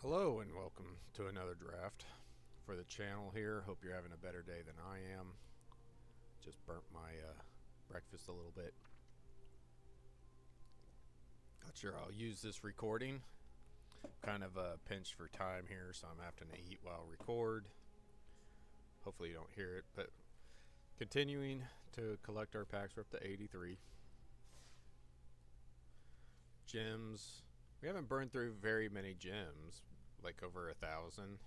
Hello and welcome to another draft for the channel here. Hope you're having a better day than I am. Just burnt my breakfast a little bit. Not sure I'll use this recording. Kind of pinched for time here, so I'm having to eat while record. Hopefully you don't hear it, but continuing to collect our packs. We're up to 83. Gems. We haven't burned through very many gems, like over 1,000.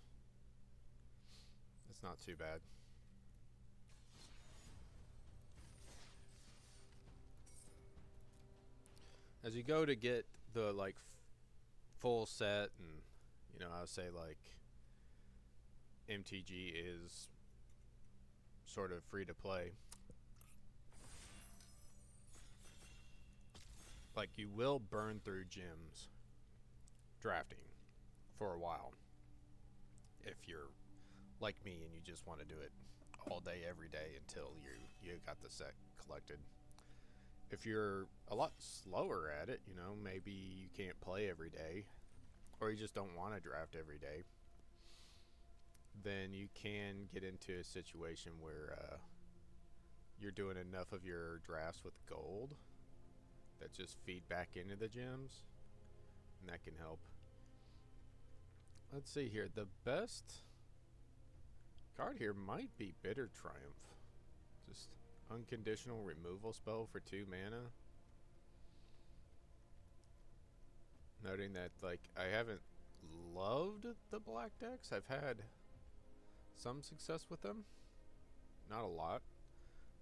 It's not too bad. As you go to get the full set, and I would say like MTG is sort of free to play. Like, you will burn through gems drafting for a while if you're like me and you just want to do it all day every day until you got the set collected. If you're a lot slower at it, maybe you can't play every day or you just don't want to draft every day, then you can get into a situation where you're doing enough of your drafts with gold that just feed back into the gems, and that can help. Let's see here. The best card here might be Bitter Triumph. Just unconditional removal spell for 2 mana. Noting that, I haven't loved the black decks. I've had some success with them. Not a lot.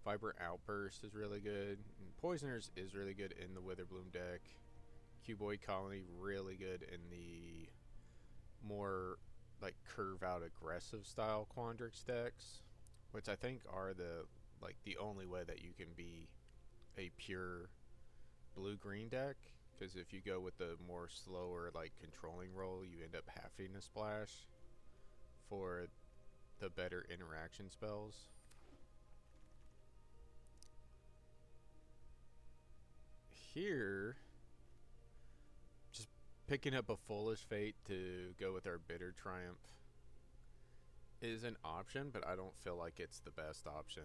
Vibrant Outburst is really good. And Poisoners is really good in the Witherbloom deck. Cuboid Colony really good in the more curve out aggressive style Quandrix decks, which I think are the only way that you can be a pure blue-green deck, because if you go with the more slower controlling role, you end up having to splash for the better interaction spells. Here, just picking up a Foolish Fate to go with our Bitter Triumph is an option, but I don't feel like it's the best option.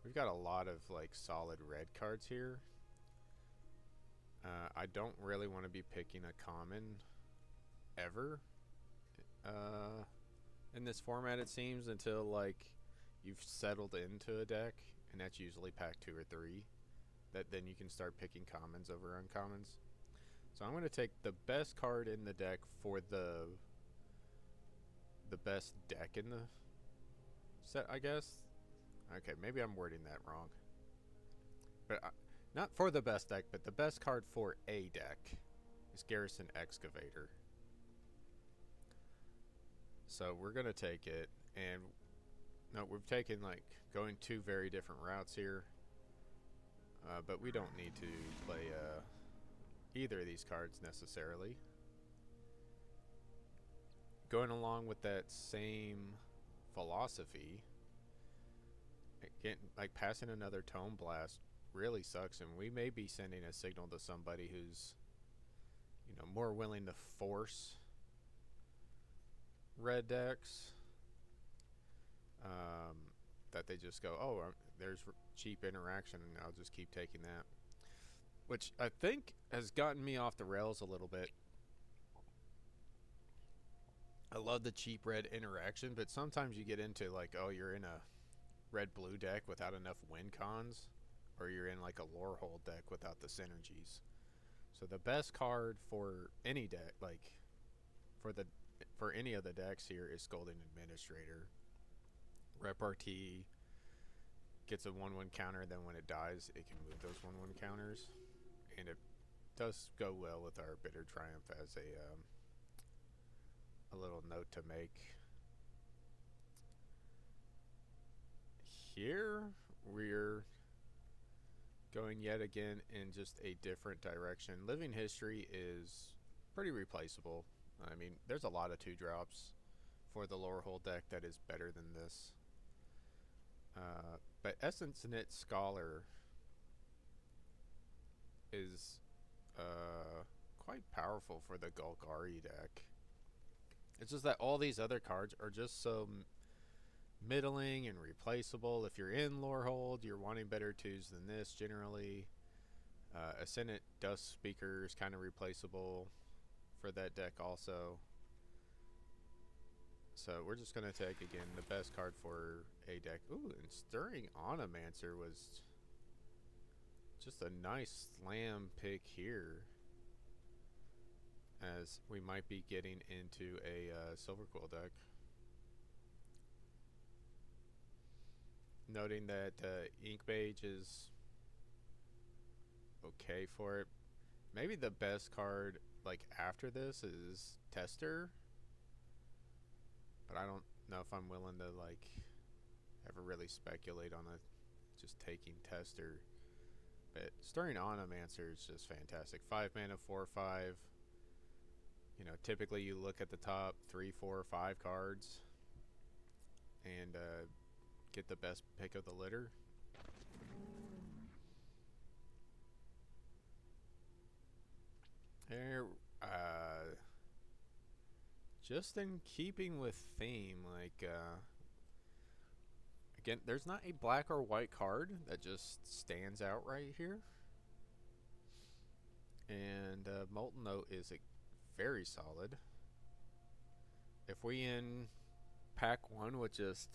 We've got a lot of solid red cards here. I don't really want to be picking a common ever in this format, it seems, until you've settled into a deck, and that's usually pack 2 or 3. That then you can start picking commons over uncommons. So I'm going to take the best card in the deck for the best deck in the set, I guess. Okay, maybe I'm wording that wrong. But not for the best deck, but the best card for a deck is Garrison Excavator. So we're going to take it, and no, we've taken going 2 very different routes here. But we don't need to play either of these cards necessarily. Going along with that same philosophy, again, passing another Tome Blast really sucks, and we may be sending a signal to somebody who's more willing to force red decks, that they just go, oh, there's cheap interaction, and I'll just keep taking that, which I think has gotten me off the rails a little bit. I love the cheap red interaction, but sometimes you get into oh, you're in a red-blue deck without enough win cons, or you're in a Lorehold deck without the synergies. So the best card for any deck, for any of the decks here, is Scolding Administrator. Repartee gets a 1/1 counter, then when it dies, it can move those 1/1 counters, and it does go well with our Bitter Triumph as a little note to make. Here we're going yet again in just a different direction. Living History is pretty replaceable. I mean, there's a lot of 2-drops for the Lorehold deck that is better than this. But Essence Knit Scholar is quite powerful for the Golgari deck. It's just that all these other cards are just so middling and replaceable. If you're in Lorehold, you're wanting better twos than this generally. Ascendant Dust Speaker is kind of replaceable for that deck also. So we're just going to take, again, the best card for a deck. Ooh, and Stirring Onomancer was just a nice slam pick here, as we might be getting into a Silver Quill deck. Noting that Ink Mage is okay for it. Maybe the best card like after this is Tester, but I don't know if I'm willing to like ever really speculate on it. Just taking Tester. But Stirring Onomancer is just fantastic. 5 mana, 4/5. You know, typically you look at the top 3, 4, 5 cards and get the best pick of the litter. There, just in keeping with theme, like, again, there's not a black or white card that just stands out right here. And Molten Note is very solid. If we in pack 1 with just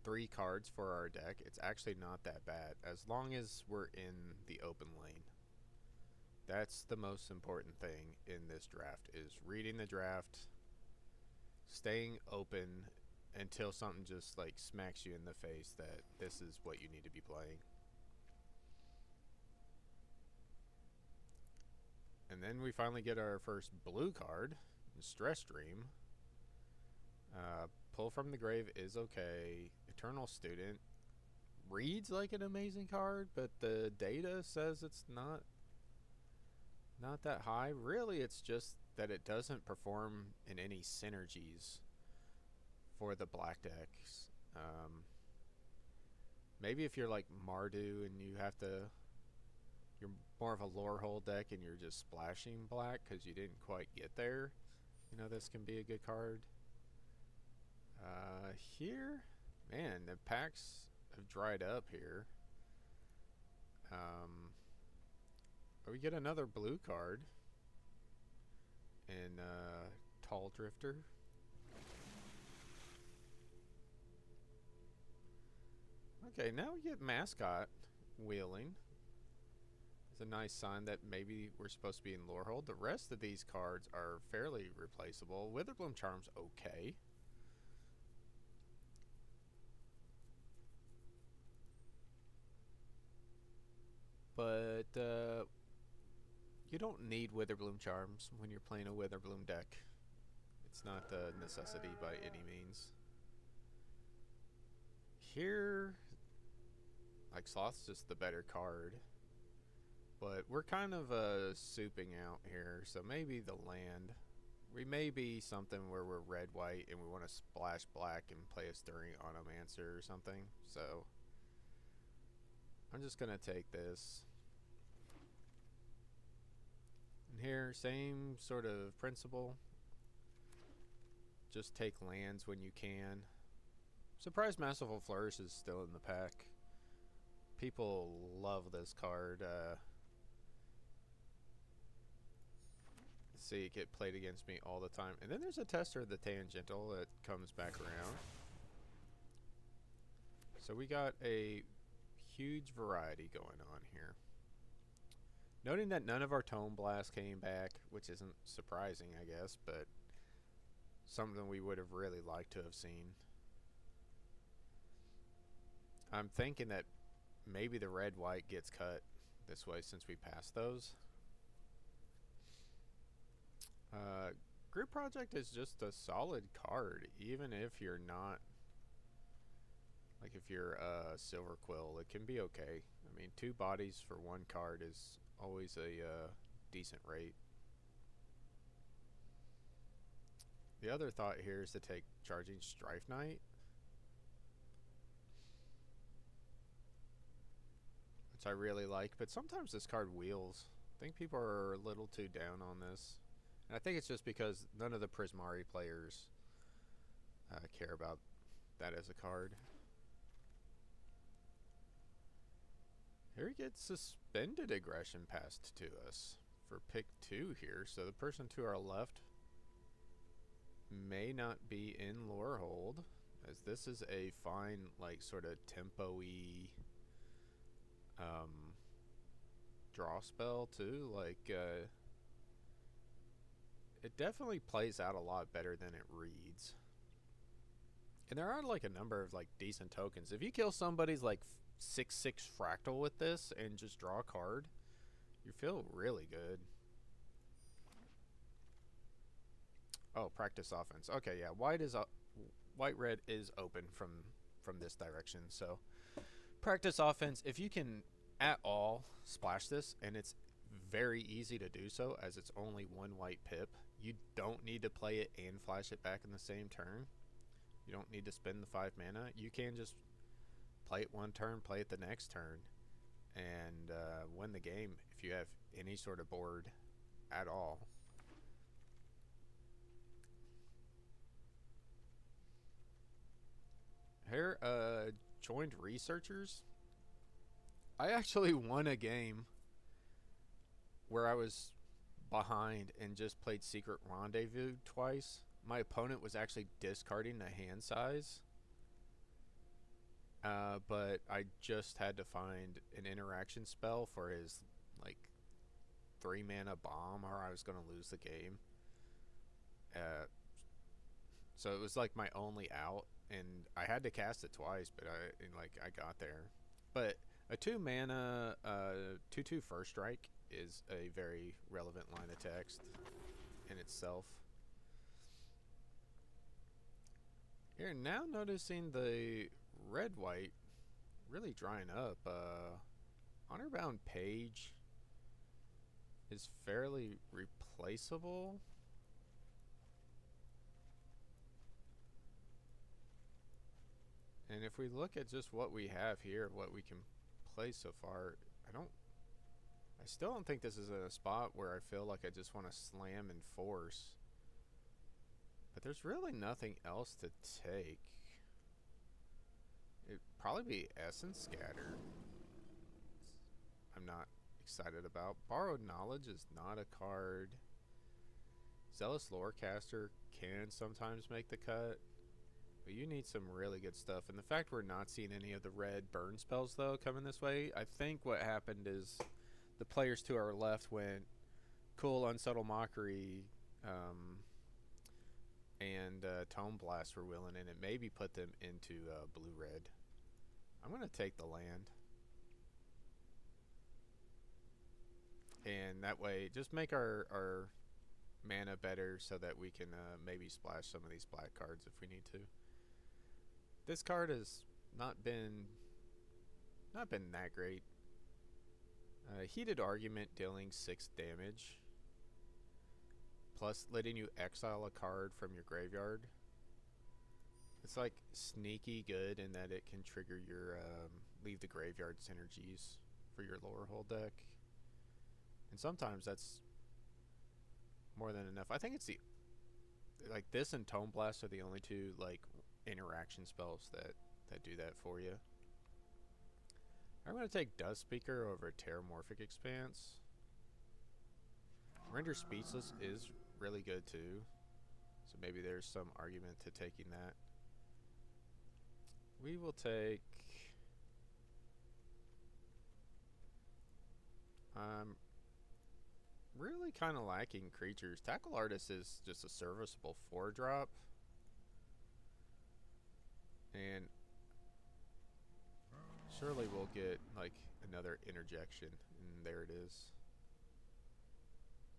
3 cards for our deck, it's actually not that bad, as long as we're in the open lane. That's the most important thing in this draft, is reading the draft, staying open until something just like smacks you in the face that this is what you need to be playing. And then we finally get our first blue card, Stress Dream. Pull from the Grave is okay. Eternal Student reads like an amazing card, but the data says it's not that high. Really, it's just that it doesn't perform in any synergies for the black decks. Maybe if you're like Mardu and you're more of a Lorehold deck and you're just splashing black because you didn't quite get there, you know, this can be a good card. Here, man, the packs have dried up here. We get another blue card in Tall Drifter. Okay, now we get Mascot Wheeling. It's a nice sign that maybe we're supposed to be in Lorehold. The rest of these cards are fairly replaceable. Witherbloom Charm's okay. But you don't need Witherbloom Charms when you're playing a Witherbloom deck. It's not a necessity by any means. Here, like, Sloth's just the better card. But we're kind of souping out here, so maybe the land. We may be something where we're red-white and we want to splash black and play a Stirring Onomancer or something. So I'm just going to take this. And here, same sort of principle. Just take lands when you can. Surprised Masterful Flourish is still in the pack. People love this card. See it get played against me all the time. And then there's a Tester of the Tangential that comes back around. So we got a huge variety going on here. Noting that none of our Tome Blast came back, which isn't surprising, I guess, but something we would have really liked to have seen. I'm thinking that maybe the red-white gets cut this way since we passed those. Group Project is just a solid card, even if you're not, like if you're a Silver Quill, it can be okay. I mean, 2 bodies for 1 card is always a decent rate. The other thought here is to take Charging Strife Knight, which I really like, but sometimes this card wheels. I think people are a little too down on this. And I think it's just because none of the Prismari players care about that as a card. Here he gets suspended aggression passed to us for pick 2 here. So the person to our left may not be in Lorehold, as this is a fine, like, sort of tempo-y draw spell too. Like, it definitely plays out a lot better than it reads. And there are like a number of like decent tokens. If you kill somebody's like 6/6 fractal with this and just draw a card, you feel really good. Oh, practice offense. Okay, yeah. White red is open from this direction. So practice offense. If you can at all splash this, and it's very easy to do so, as it's only 1 white pip. You don't need to play it and flash it back in the same turn. You don't need to spend the 5 mana. You can just play it one turn, play it the next turn, and win the game if you have any sort of board at all. Here, joined researchers. I actually won a game where I was behind and just played Secret Rendezvous twice. My opponent was actually discarding the hand size, but I just had to find an interaction spell for his like 3 mana bomb, or I was going to lose the game. So it was like my only out, and I had to cast it twice, but I got there. But a 2 mana 2/2 first strike is a very relevant line of text in itself. Here, now noticing the red white really drying up. Honorbound Page is fairly replaceable. And if we look at just what we have here, what we can play so far, I still don't think this is a spot where I feel like I just want to slam and force. But there's really nothing else to take. It'd probably be Essence Scatter. I'm not excited about. Borrowed Knowledge is not a card. Zealous Lorecaster can sometimes make the cut. But you need some really good stuff. And the fact we're not seeing any of the red burn spells, though, coming this way, I think what happened is the players to our left went cool, Unsubtle Mockery, and Tome Blast were willing, and it maybe put them into blue-red. I'm going to take the land. And that way, just make our mana better so that we can maybe splash some of these black cards if we need to. This card has not been that great. Heated Argument dealing 6 damage, plus letting you exile a card from your graveyard. It's like sneaky good in that it can trigger your leave the graveyard synergies for your Lorehold deck. And sometimes that's more than enough. I think it's like this and Tome Blast are the only 2 like interaction spells that do that for you. I'm going to take Dust Speaker over Terramorphic Expanse. Render Speechless is really good too, so maybe there's some argument to taking that. We will take really kind of lacking creatures. Tackle Artist is just a serviceable 4-drop. And surely we'll get like another interjection, and there it is.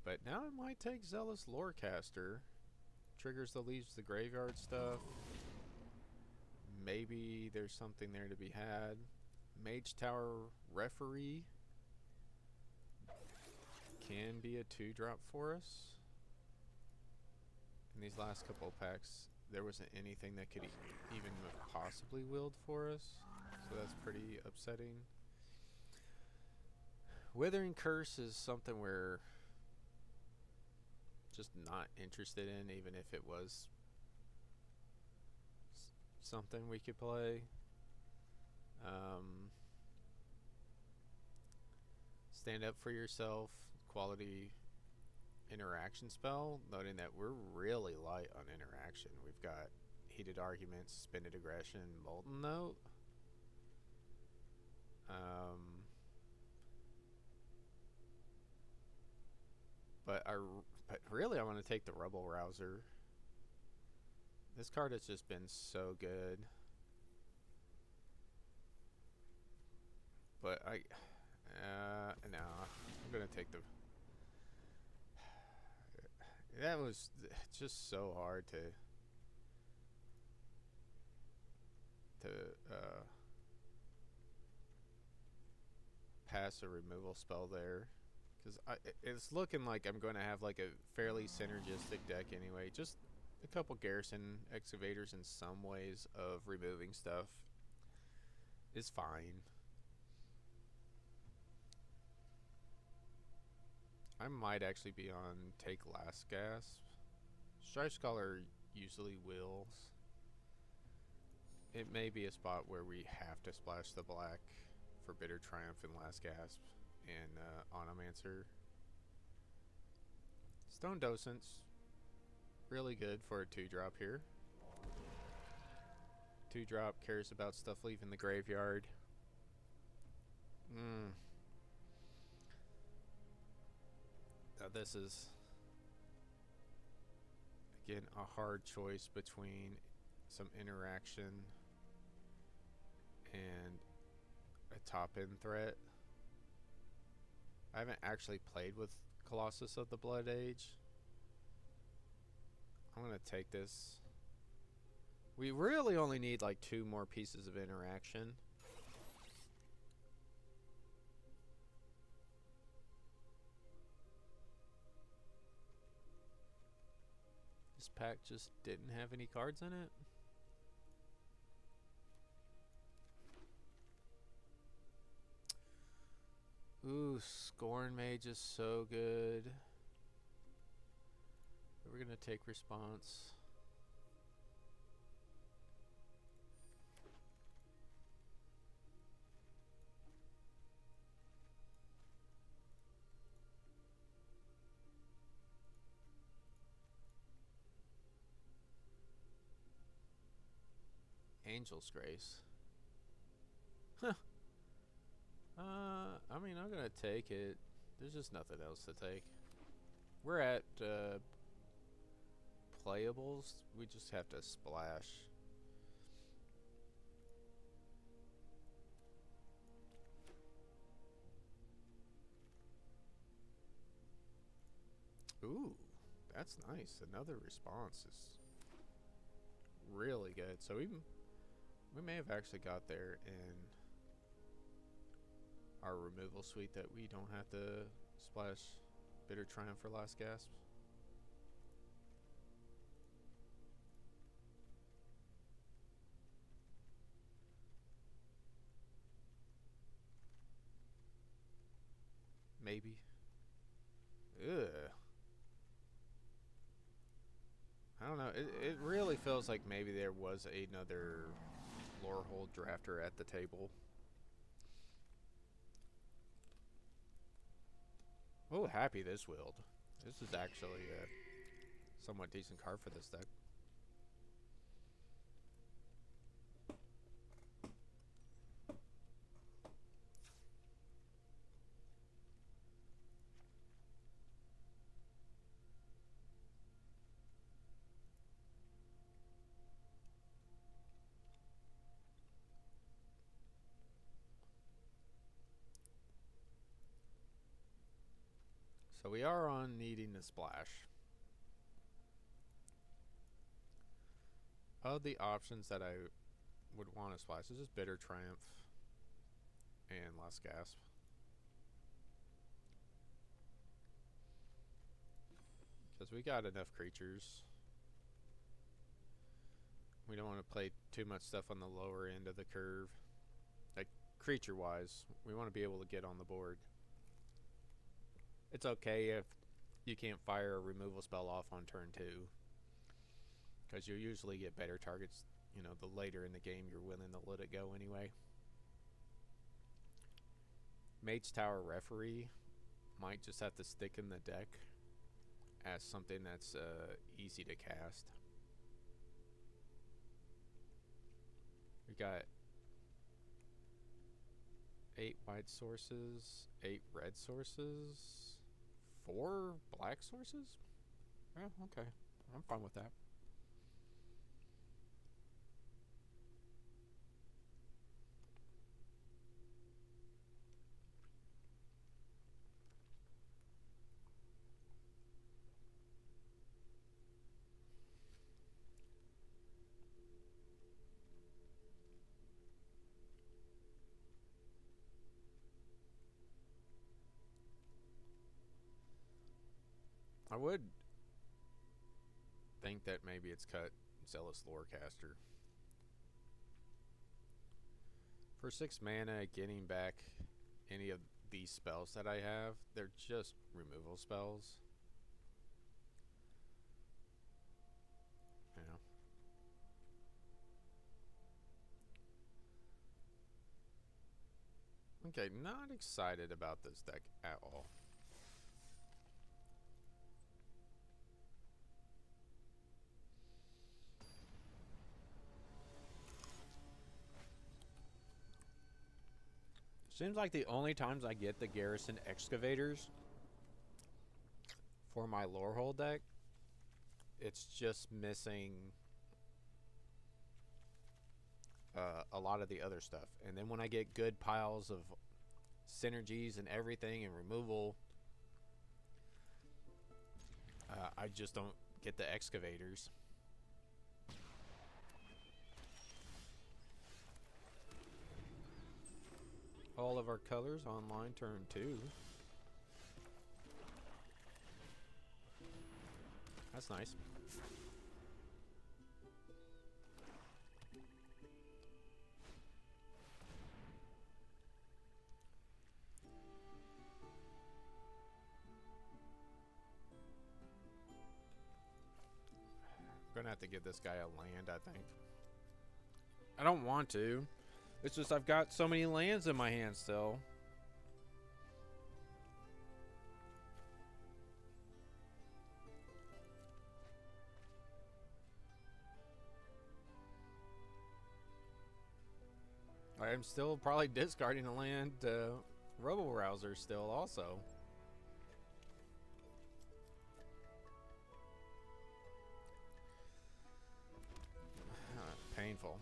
But now I might take Zealous Lorecaster. Triggers the leaves the graveyard stuff. Maybe there's something there to be had. Mage Tower Referee can be a 2-drop for us. In these last couple of packs, there wasn't anything that could even possibly wield for us, so that's pretty upsetting. Withering Curse is something where just not interested in, even if it was something we could play. Um, Stand up for yourself, quality interaction spell, noting that we're really light on interaction. We've got heated arguments, suspended aggression, molten note. But really I want to take the Rebel Rouser. This card has just been so good. But no, I'm gonna take the. That was just so hard to pass a removal spell there, because it's looking like I'm going to have like a fairly synergistic deck anyway. Just a couple Garrison Excavators in some ways of removing stuff is fine. I might actually be on take last gasp. Strife Scholar usually wills. It may be a spot where we have to splash the black for Bitter Triumph and Last Gasp and Onomancer. Stone Docent's really good for a 2-drop here. 2-drop cares about stuff leaving the graveyard. Now this is, again, a hard choice between some interaction and a top-end threat. I haven't actually played with Colossus of the Blood Age. I'm going to take this. We really only need like 2 more pieces of interaction. This pack just didn't have any cards in it. Ooh, Scorn Mage is so good. We're gonna take response. Angel's Grace. Huh. I mean, I'm gonna take it. There's just nothing else to take. We're at playables. We just have to splash. Ooh, that's nice. Another response is really good. So we may have actually got there in our removal suite that we don't have to splash Bitter Triumph for Last Gasp. Maybe. Ugh. I don't know. It really feels like maybe there was another Lorehold drafter at the table. Oh, happy this willed. This is actually a somewhat decent card for this deck. So we are on needing a splash. Of the options that I would want to splash, this is Bitter Triumph and Last Gasp. Because we got enough creatures. We don't want to play too much stuff on the lower end of the curve. Like, creature-wise, we want to be able to get on the board. It's okay if you can't fire a removal spell off on turn 2. Because you usually get better targets, you know, the later in the game you're willing to let it go anyway. Mage's Tower Referee might just have to stick in the deck as something that's easy to cast. We got 8 white sources, 8 red sources, 4 black sources? Yeah, okay. I'm fine with that. I would think that maybe it's cut Zealous Lorecaster. For 6 mana, getting back any of these spells that I have, they're just removal spells. Yeah. Okay, not excited about this deck at all. Seems like the only times I get the Garrison Excavators for my Lorehold deck, it's just missing a lot of the other stuff. And then when I get good piles of synergies and everything and removal, I just don't get the Excavators. All of our colors online turn 2. That's nice. I'm gonna have to give this guy a land, I think. I don't want to. It's just I've got so many lands in my hand still. I'm still probably discarding a land Robo-Rouser still also. Painful.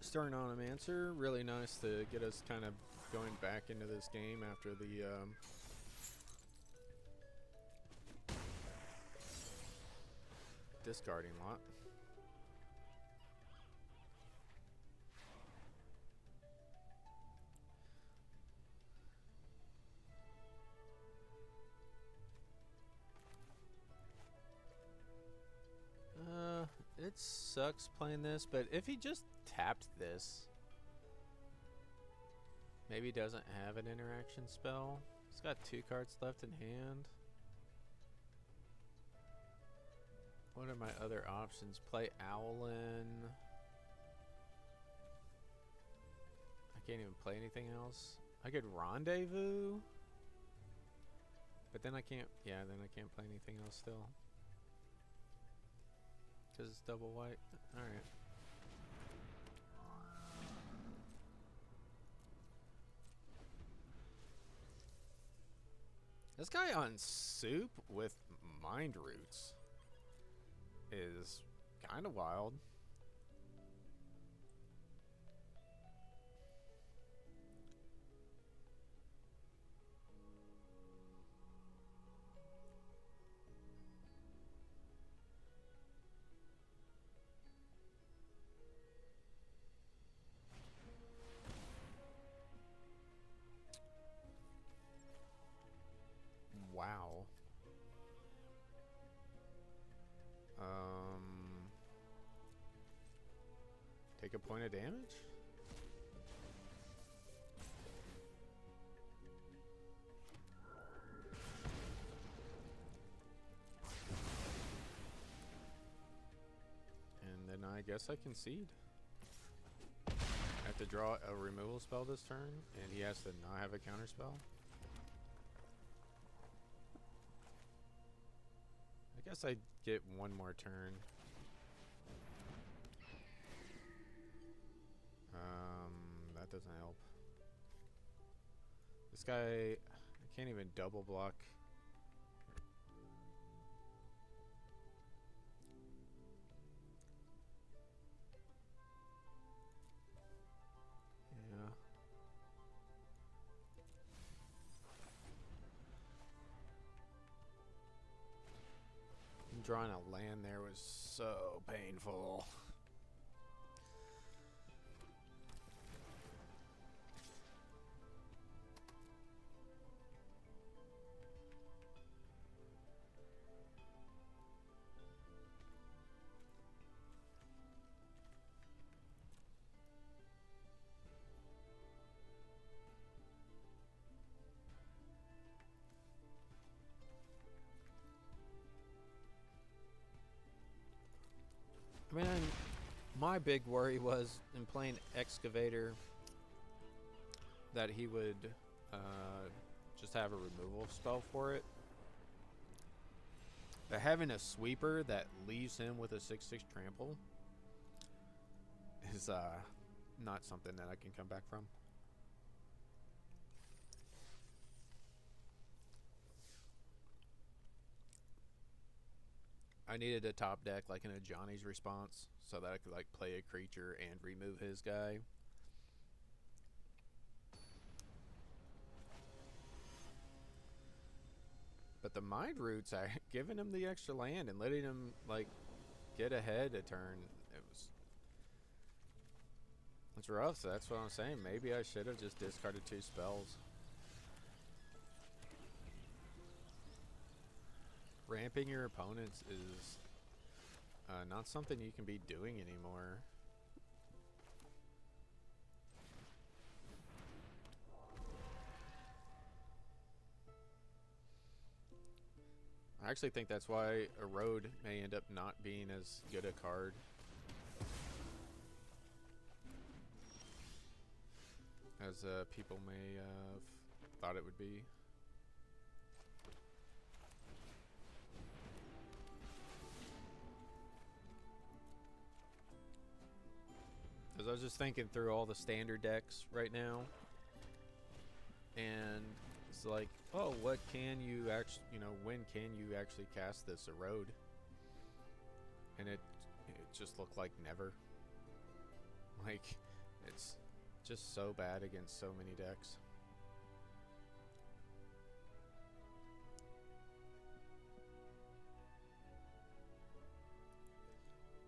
Stern Onomancer, really nice to get us kind of going back into this game after the discarding lot. It sucks playing this, but if he just tapped this, maybe he doesn't have an interaction spell. He's got 2 cards left in hand. What are my other options? Play Owlin. I can't even play anything else. I could Rendezvous, but then I can't. Yeah, then I can't play anything else still. Because it's double white. Alright. This guy on soup with mind roots is kind of wild. Wow. Take a point of damage? And then I guess I concede. I have to draw a removal spell this turn, and he has to not have a counter spell. I guess I get one more turn. That doesn't help. This guy, I can't even double block. Yeah. Drawing a land there was so painful. I mean, my big worry was in playing Excavator that he would just have a removal spell for it. But having a sweeper that leaves him with a 6/6 trample is not something that I can come back from. I needed a top deck like in a Johnny's Response so that I could like play a creature and remove his guy. But the Mind Roots, I giving him the extra land and letting him like get ahead a turn, it's rough. So that's what I'm saying. Maybe I should have just discarded 2 spells. Ramping your opponents is not something you can be doing anymore. I actually think that's why Erode may end up not being as good a card. As people may have thought it would be. Because I was just thinking through all the standard decks right now. And it's like, oh, what can you actually, when can you actually cast this Erode? And it just looked like never. Like, it's just so bad against so many decks.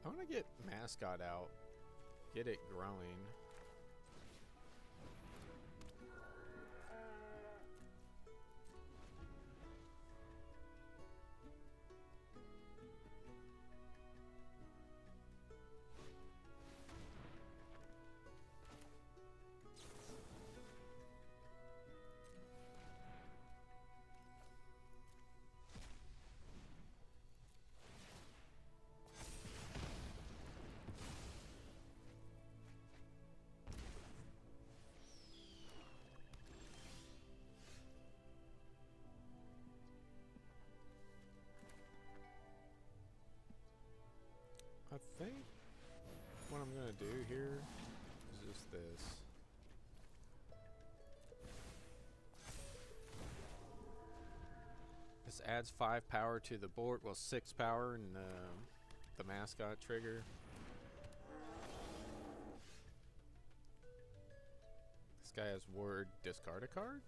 I want to get Mascot out. Get it growing. I think what I'm gonna do here is just this. This adds 5 power to the board. Well, 6 power and the mascot trigger. This guy has word discard a card.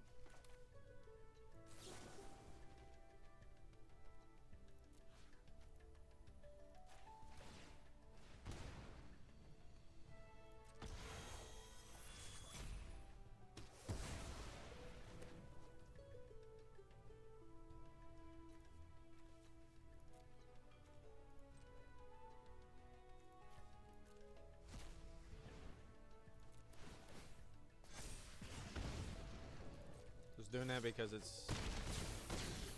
Doing that because it's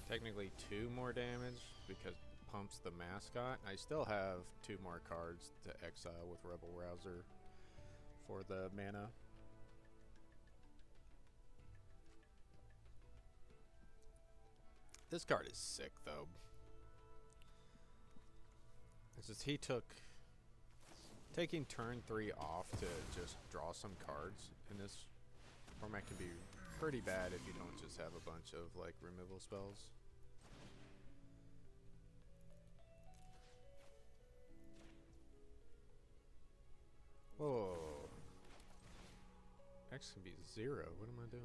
technically 2 more damage because it pumps the mascot. I still have 2 more cards to exile with Rebel Rouser for the mana. This card is sick though. It's just taking turn 3 off to just draw some cards in this format can be pretty bad if you don't just have a bunch of like removal spells. Whoa. X can be 0. What am I doing?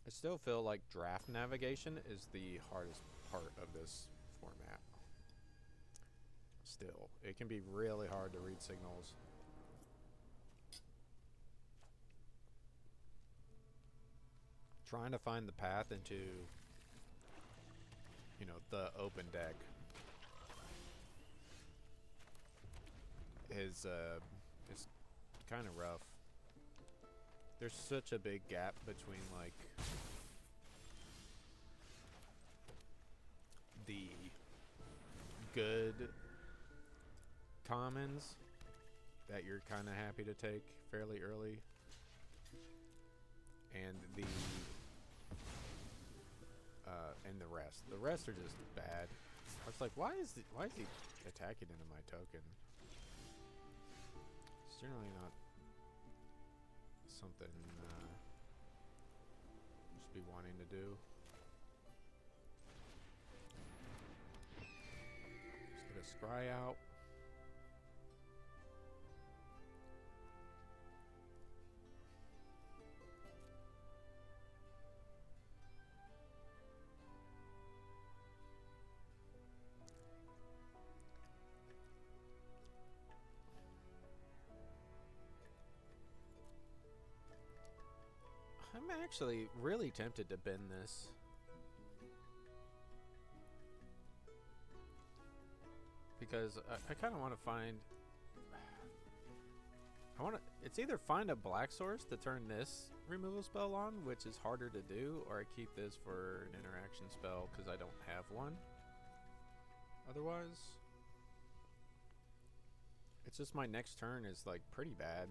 I still feel like draft navigation is the hardest part of this format. Still, it can be really hard to read signals. Trying to find the path into, you know, the open deck is kind of rough. There's such a big gap between like the good commons that you're kind of happy to take fairly early and the rest. The rest are just bad. I was like, why is he attacking into my token? It's generally not something just be wanting to do. Let's get a scry out. I'm actually really tempted to bend this. Because I kind of want to find... It's either find a black source to turn this removal spell on, which is harder to do, or I keep this for an interaction spell because I don't have one. Otherwise... It's just my next turn is like pretty bad.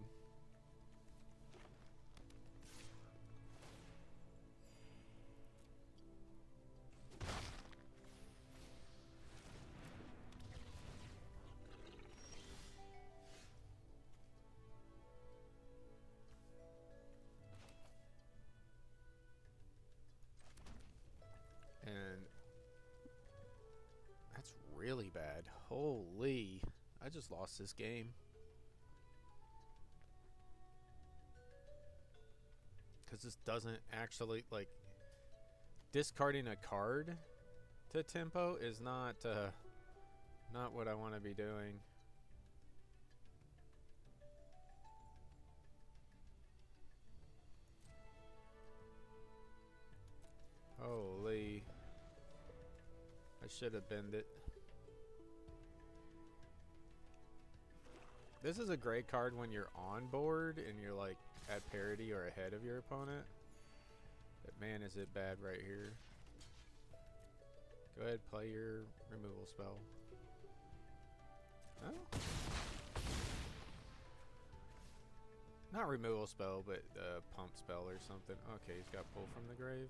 Really bad. Holy. I just lost this game. Because this doesn't actually, like... Discarding a card to tempo is not what I want to be doing. Holy. I should have bent it. This is a great card when you're on board and you're like at parity or ahead of your opponent. But man, is it bad right here. Go ahead, play your removal spell. Oh. Not removal spell, but pump spell or something. Okay, he's got pull from the grave.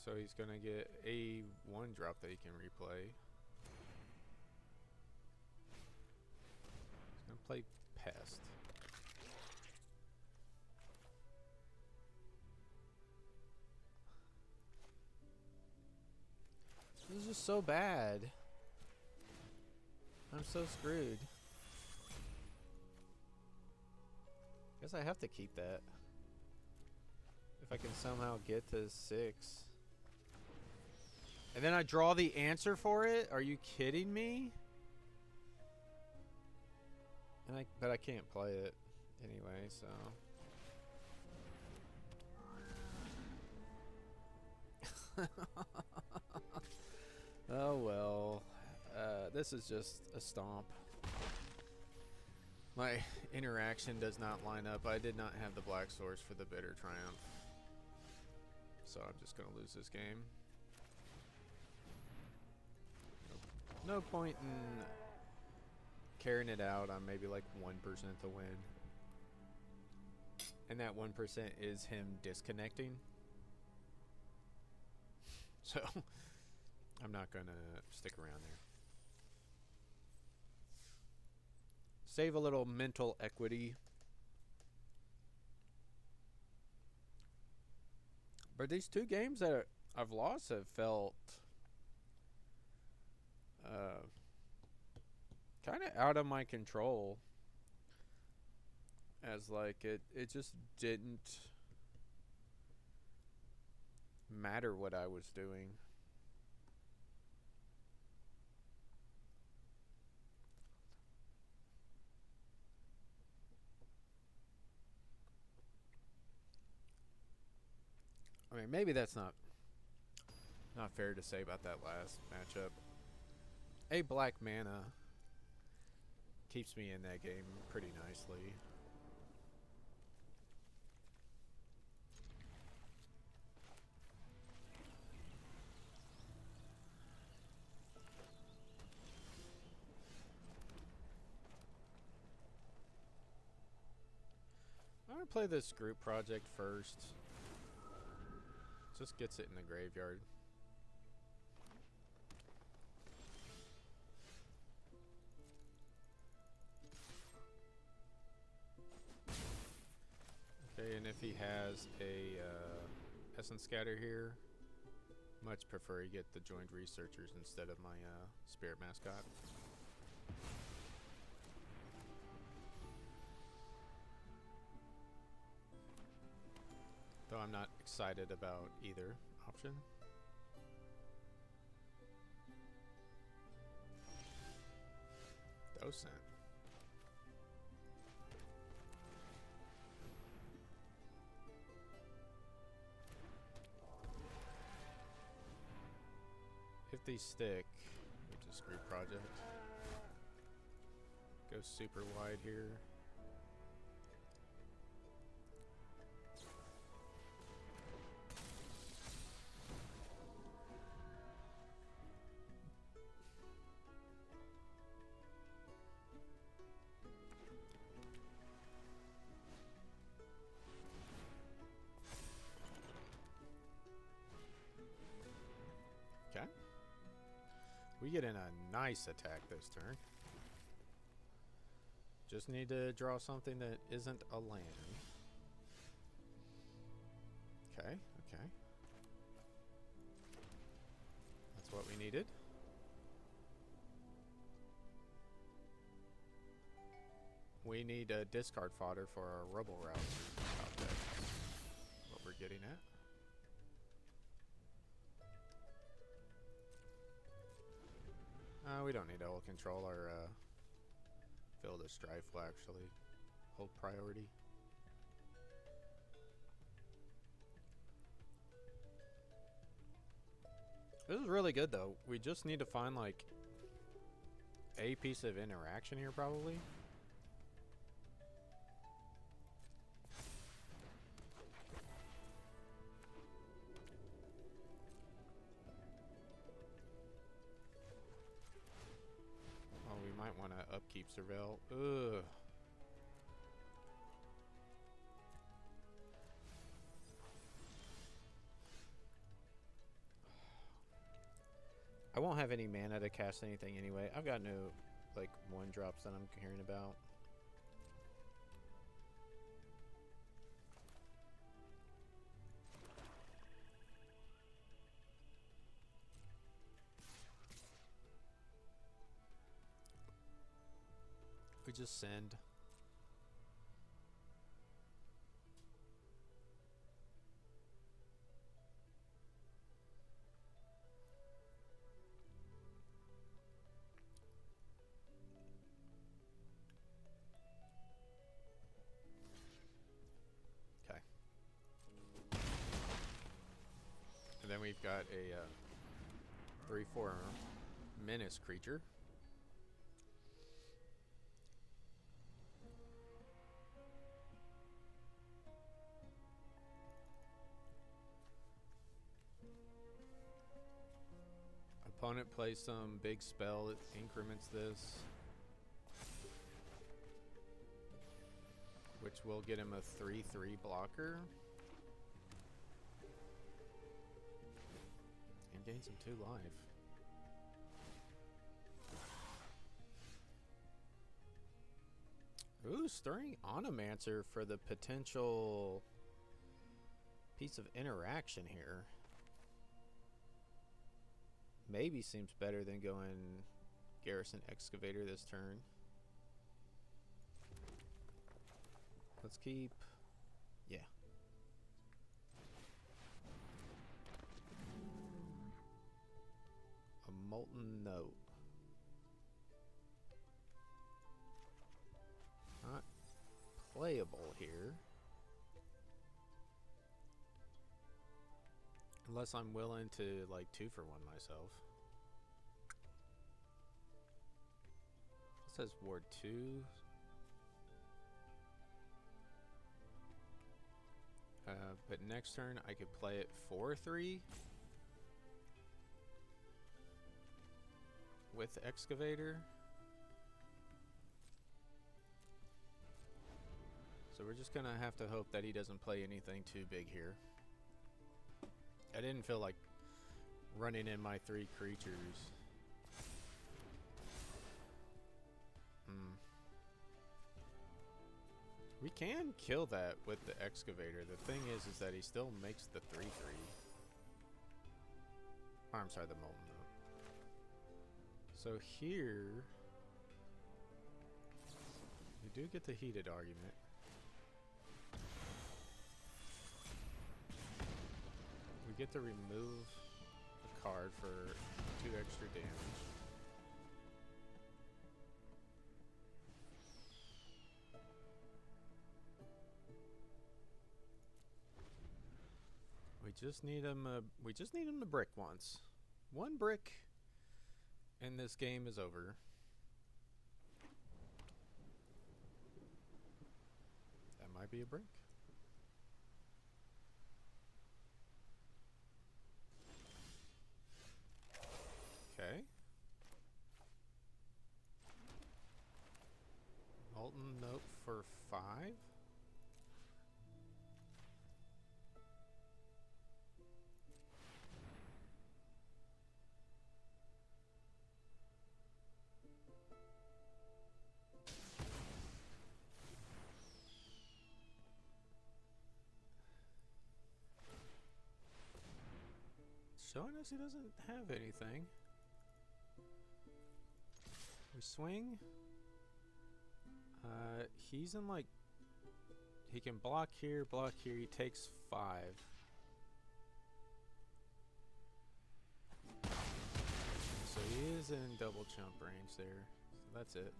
So he's gonna get a 1-drop that he can replay. He's gonna play Pest. This is just so bad. I'm so screwed. Guess I have to keep that. If I can somehow get to 6. And then I draw the answer for it? Are you kidding me? And but I can't play it anyway, so. Oh well. This is just a stomp. My interaction does not line up. I did not have the black source for the bitter triumph. So I'm just gonna lose this game. No point in carrying it out. I'm maybe like 1% to win. And that 1% is him disconnecting. So I'm not gonna stick around there. Save a little mental equity. But these 2 games that I've lost have felt kind of out of my control. As like it just didn't matter what I was doing. I mean, maybe that's not fair to say about that last matchup. A black mana keeps me in that game pretty nicely. I'm gonna play this group project first. Just gets it in the graveyard. Okay, and if he has a Essence Scatter here, much prefer he get the Joined Researchers instead of my Spirit Mascot. Though I'm not excited about either option. Docent. If these stick, which is group project, go super wide here. Okay. We get in a nice attack this turn. Just need to draw something that isn't a land. Okay, okay. That's what we needed. We need a discard fodder for our Rubble Route deck. What we're getting at. We don't need to hold control. Our Field of Strife will actually hold priority. This is really good though. We just need to find like a piece of interaction here probably. Deep Surveil. Ugh. I won't have any mana to cast anything anyway. I've got no, like, 1-drops that I'm caring about. We just send. Okay. And then we've got a 3/4 menace creature. Opponent plays some big spell that increments this, which will get him a 3/3 blocker. And gains him 2 life. Ooh, Stirring Onomancer for the potential piece of interaction here. Maybe seems better than going Garrison Excavator this turn. Let's keep... yeah. A Molten Note. Not playable here. Unless I'm willing to, like, 2-for-1 myself. It says Ward 2. But next turn I could play it 4/3 with Excavator. So we're just gonna have to hope that he doesn't play anything too big here. I didn't feel like running in my 3 creatures. We can kill that with the Excavator. The thing is that he still makes the 3/3. Oh, I'm sorry, the Molten Note. So here, we do get the heated argument. We get to remove a card for 2 extra damage. We just need him. We just need him to brick once. 1 brick, and this game is over. That might be a brick. Okay. Molten Note for 5. Showing us he doesn't have anything. We swing. He's in, like, he can block here, he takes 5. So he is in double jump range there. So that's it.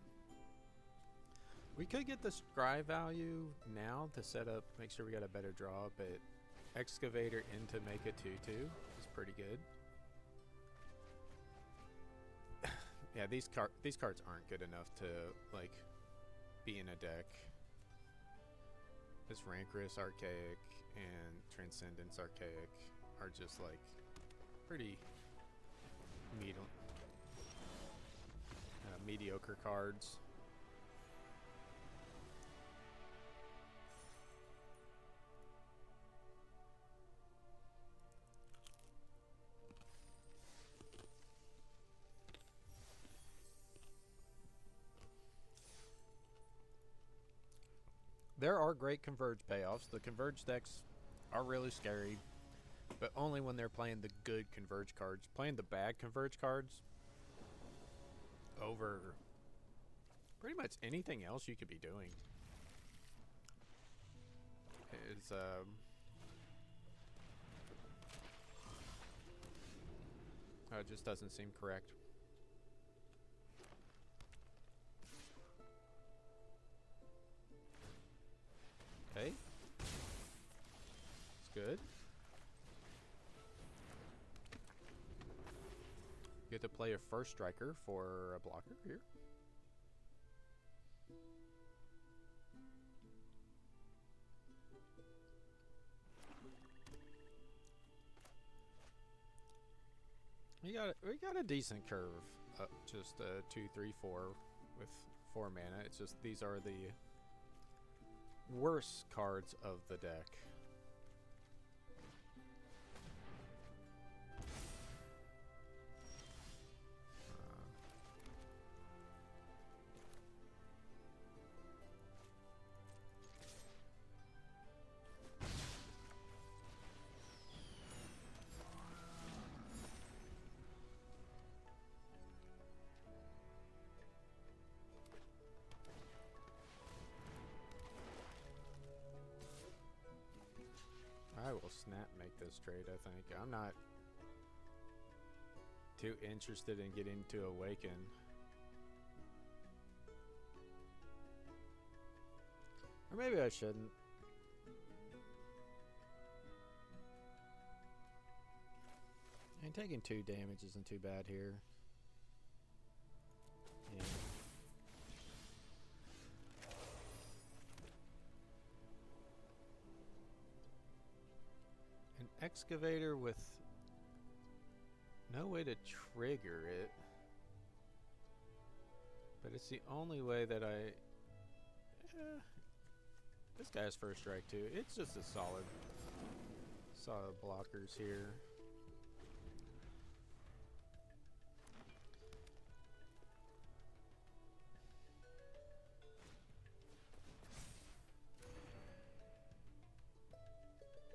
We could get the scry value now to set up, make sure we got a better draw, but Excavator into make a 2/2 is pretty good. Yeah, these cards aren't good enough to, like, be in a deck. This Rancorous Archaic and Transcendence Archaic are just, like, pretty mediocre cards. There are great converge payoffs. The converge decks are really scary, but only when they're playing the good converge cards. Playing the bad converge cards over pretty much anything else you could be doing is it just doesn't seem correct. Okay, it's good. Get to play a first striker for a blocker here. We got a decent curve, just 2, 3, 4 with 4 mana. It's just these are the worst cards of the deck. I will snap make this trade, I think. I'm not too interested in getting to Awaken. Or maybe I shouldn't. And taking 2 damage isn't too bad here. Yeah. An excavator with no way to trigger it. But it's the only way that I... this guy's first strike too. It's just a solid blockers here.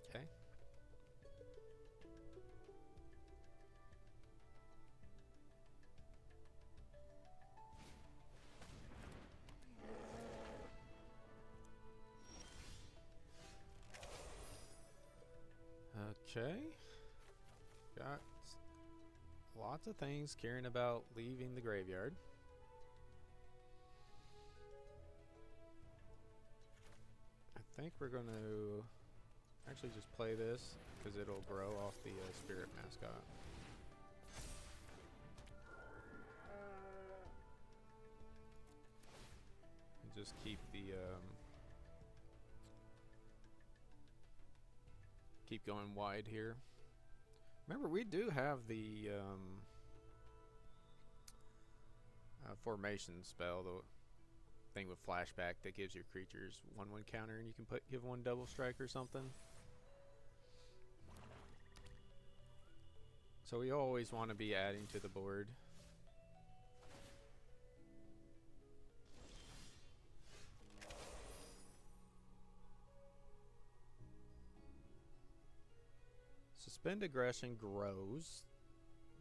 Okay. Okay. Got lots of things caring about leaving the graveyard. I think we're going to actually just play this because it'll grow off the spirit mascot. And just keep the keep going wide here. Remember, we do have the formation spell, the thing with flashback that gives your creatures 1/1 counter, and you can give one double strike or something. So we always want to be adding to the board. Suspend aggression grows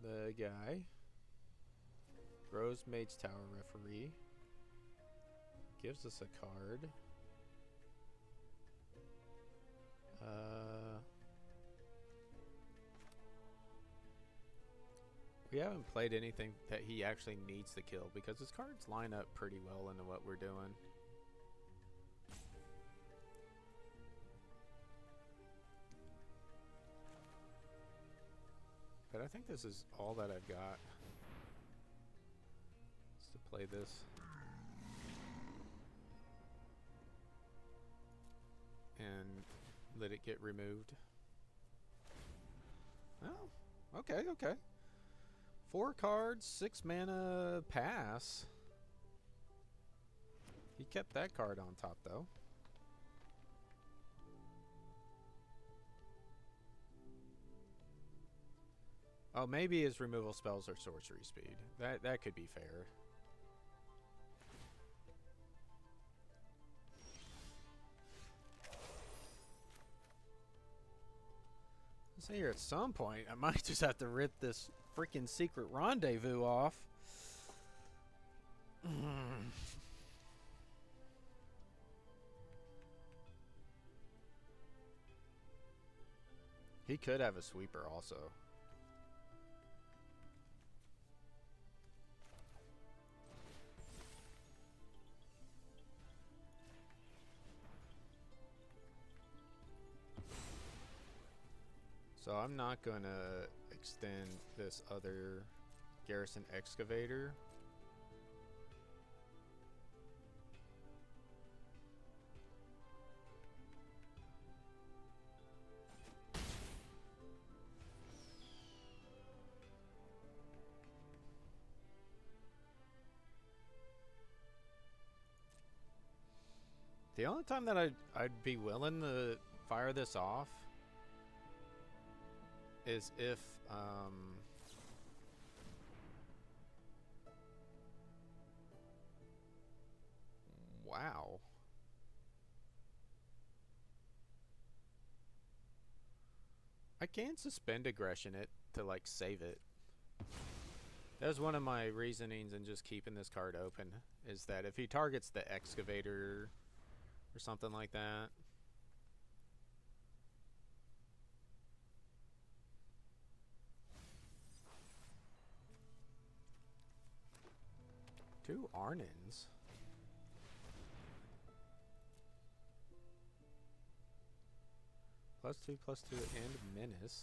the guy. Grows Mage Tower Referee. Gives us a card. We haven't played anything that he actually needs to kill because his cards line up pretty well into what we're doing. But I think this is all that I've got. Just to play this. And let it get removed. Oh, okay, okay. 4 cards, 6 mana pass. He kept that card on top though. Oh, maybe his removal spells are sorcery speed. That could be fair. So here at some point, I might just have to rip this freaking secret rendezvous off. He could have a sweeper also. So I'm not going to extend this other garrison excavator. The only time that I'd be willing to fire this off is if wow. I can suspend aggression it to like save it. That was one of my reasonings in just keeping this card open, is that if he targets the excavator or something like that. Two Arnins. +2/+2 and menace.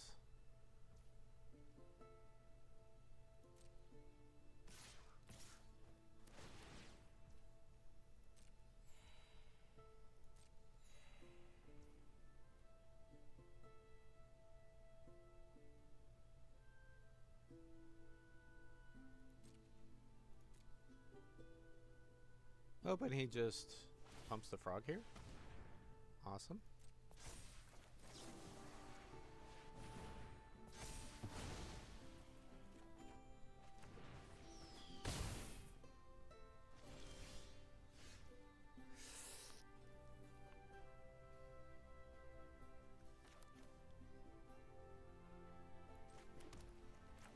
Oh, but he just pumps the frog here? Awesome.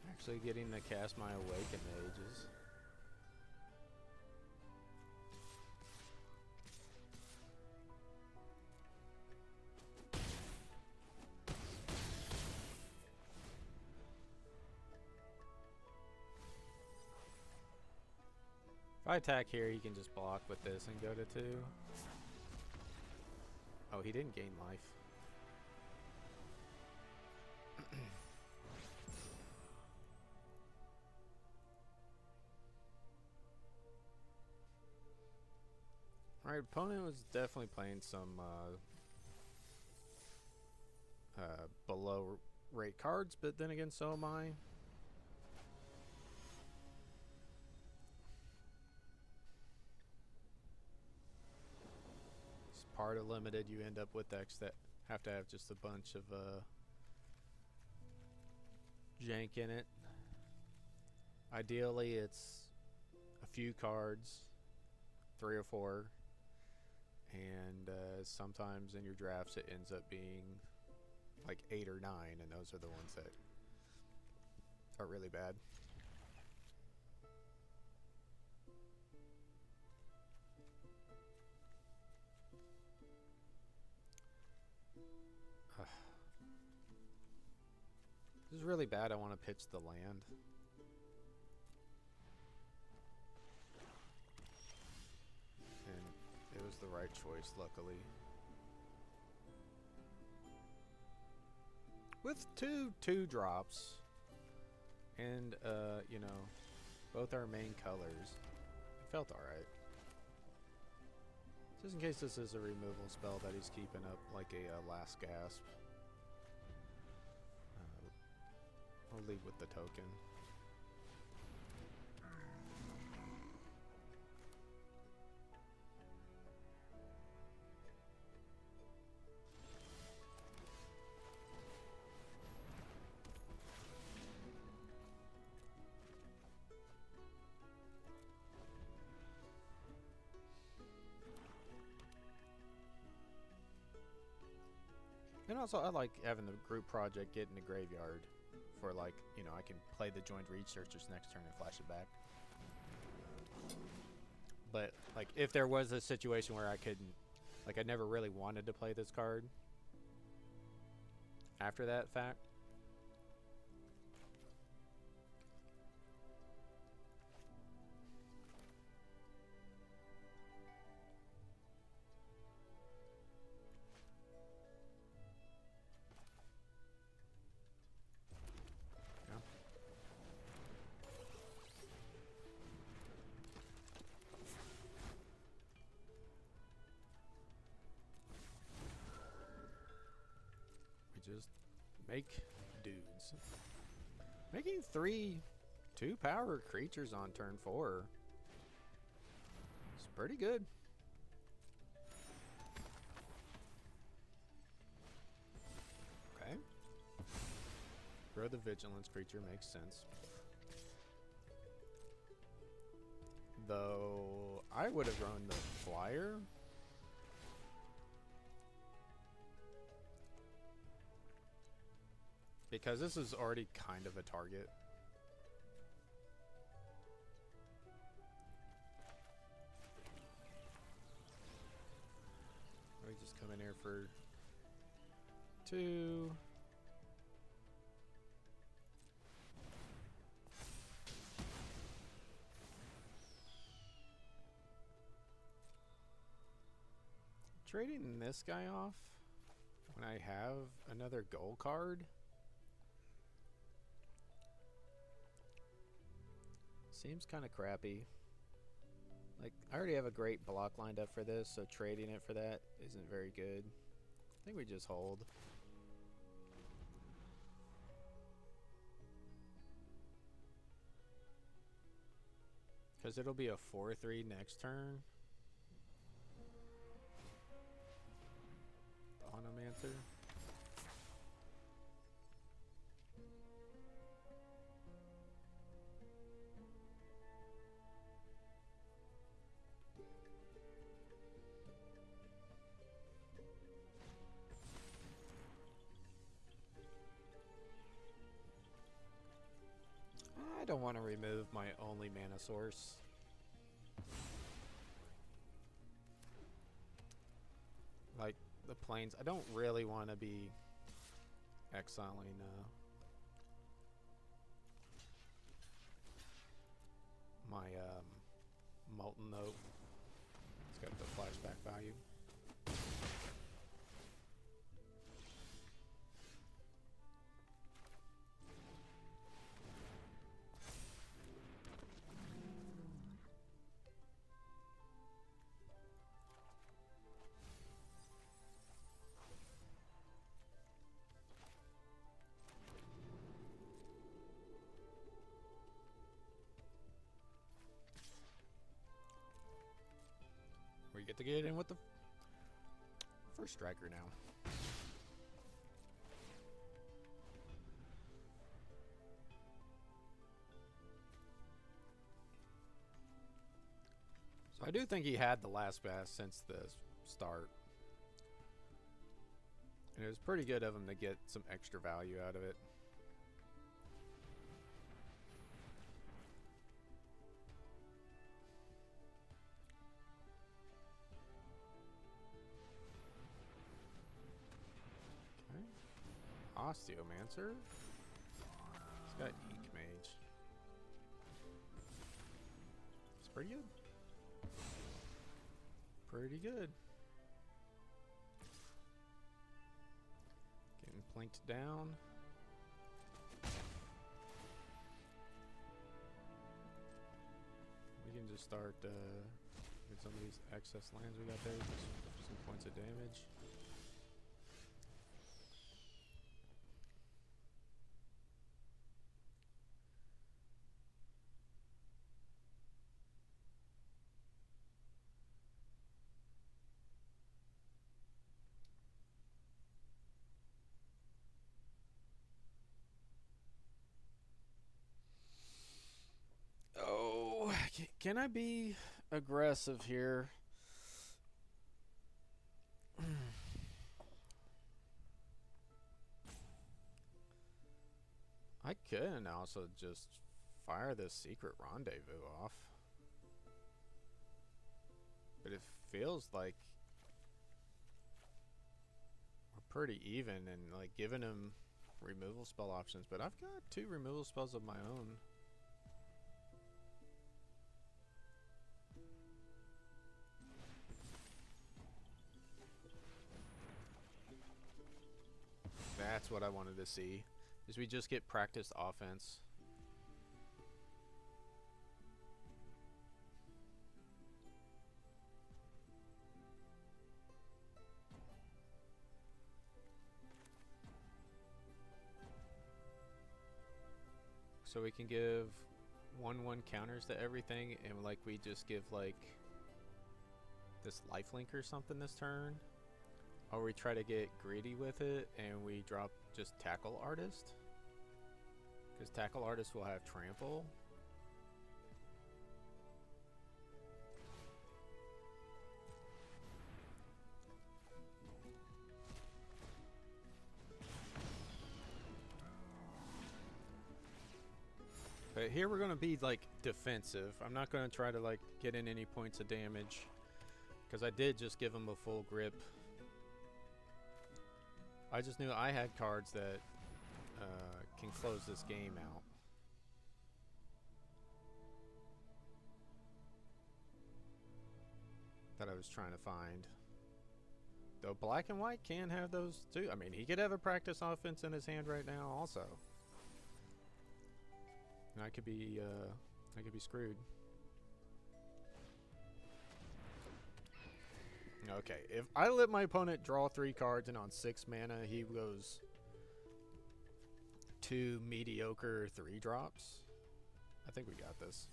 Actually getting to cast my Awaken Mages. If I attack here, he can just block with this and go to 2. Oh, he didn't gain life. Alright, opponent was definitely playing some below rate cards, but then again, so am I. It's part of limited, you end up with decks that have to have just a bunch of jank in it. Ideally, it's a few cards, 3 or 4, and sometimes in your drafts it ends up being like 8 or 9, and those are the ones that are really bad. This is really bad. I want to pitch the land. And it was the right choice, luckily. With two drops, and you know, both our main colors, it felt alright. Just in case this is a removal spell that he's keeping up, like a last gasp. I'll leave with the token. And also, I like having the group project get in the graveyard for, like, you know, I can play the joined researchers next turn and flash it back. But, like, if there was a situation where I couldn't, like, I never really wanted to play this card after that fact. Yeah. We just make dudes. Making 3 2-power creatures on turn 4 is pretty good. Okay. Grow the vigilance creature makes sense. Though I would have grown the flyer. Because this is already kind of a target. We just come in here for 2. Trading this guy off when I have another goal card seems kind of crappy. Like, I already have a great block lined up for this, so trading it for that isn't very good. I think we just hold. Because it'll be a 4-3 next turn. Onomancer. I don't want to remove my only mana source. Like, the plains. I don't really want to be exiling my Molten Oak. It's got the flashback value. We get to get in with the first striker now. So I do think he had the last pass since the start. And it was pretty good of him to get some extra value out of it. Osteomancer. It's got Eek Mage. It's pretty good. Pretty good. Getting planked down. We can just start with some of these excess lands we got there. Just some points of damage. Can I be aggressive here? I could also just fire this secret rendezvous off. But it feels like we're pretty even and like giving him removal spell options. But I've got 2 removal spells of my own. That's what I wanted to see. Is we just get practiced offense. So we can give 1/1 counters to everything, and like we just give like this lifelink or something this turn. Or we try to get greedy with it and we drop just Tackle Artist. Because Tackle Artist will have Trample. But here we're going to be like defensive. I'm not going to try to like get in any points of damage. Because I did just give him a full grip. I just knew I had cards that can close this game out. That I was trying to find. Though black and white can have those too. I mean, he could have a practice offense in his hand right now also. And I could be screwed. Okay, if I let my opponent draw 3 cards and on 6 mana he goes 2 mediocre 3-drops, I think we got this.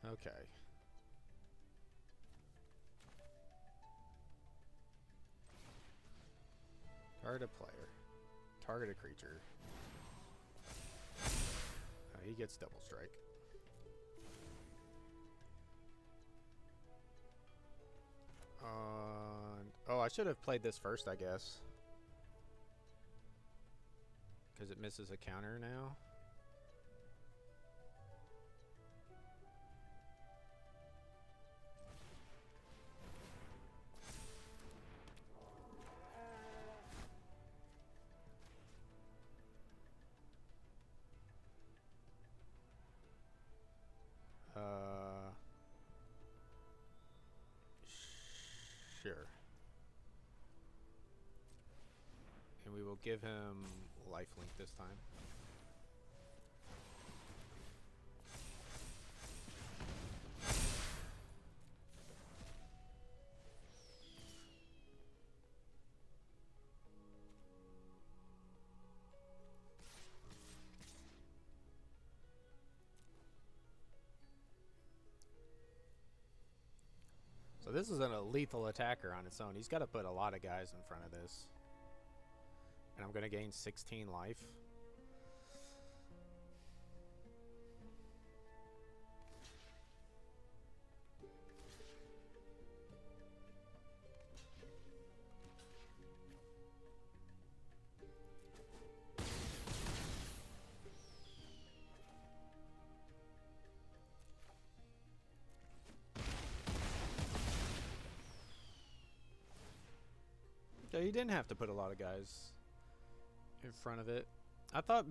Okay. Target a player. Target a creature. He gets double strike. Oh, I should have played this first, I guess. Because it misses a counter now. Sure. And we will give him lifelink this time. So this is a lethal attacker on its own. He's got to put a lot of guys in front of this. And I'm going to gain 16 life. So he didn't have to put a lot of guys in front of it. I thought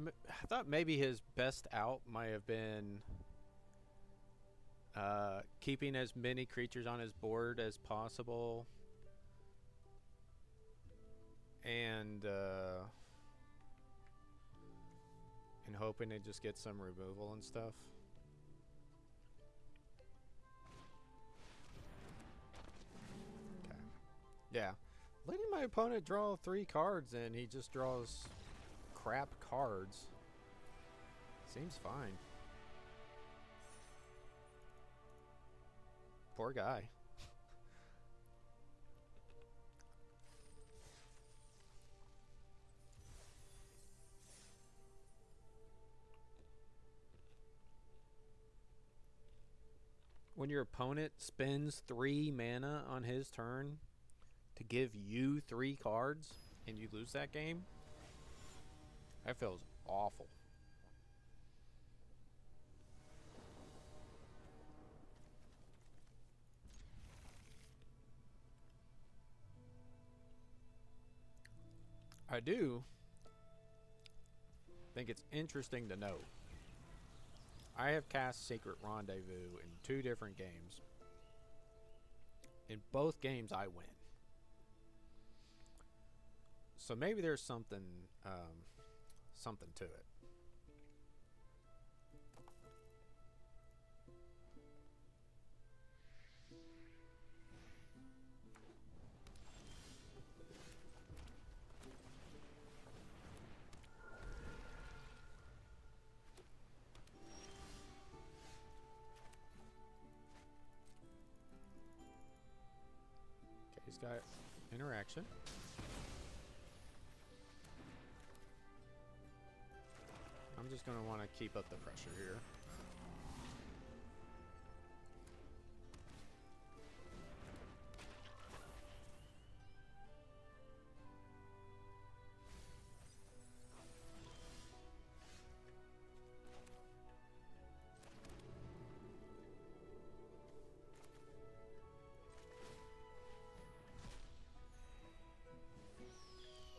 maybe his best out might have been keeping as many creatures on his board as possible, and hoping to just get some removal and stuff. Okay. Yeah. Letting my opponent draw 3 cards and he just draws crap cards seems fine. Poor guy. when your opponent spends 3 mana on his turn to give you 3 cards and you lose that game, that feels awful. I do think it's interesting to note I have cast Sacred Rendezvous in 2 different games. In both games, I win. So maybe there's something to it. Okay, he's got interaction. I'm just going to want to keep up the pressure here.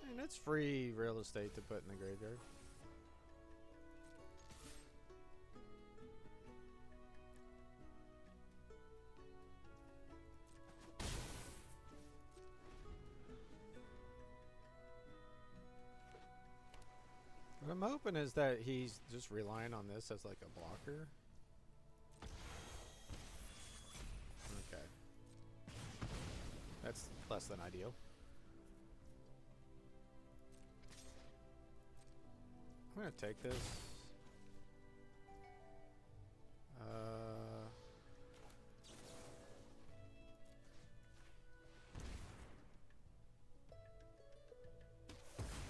And it's free real estate to put in the graveyard. What I'm hoping is that he's just relying on this as like a blocker. Okay. That's less than ideal. I'm gonna take this.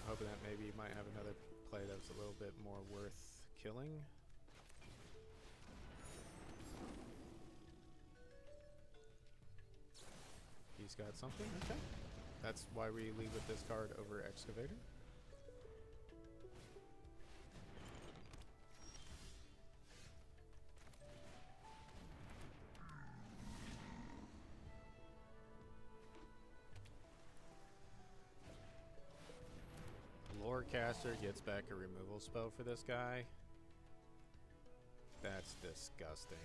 Hoping that maybe you might have another play that's a little bit more worth killing. He's got something, okay. That's why we lead with this card over Excavator. Caster gets back a removal spell for this guy. That's disgusting.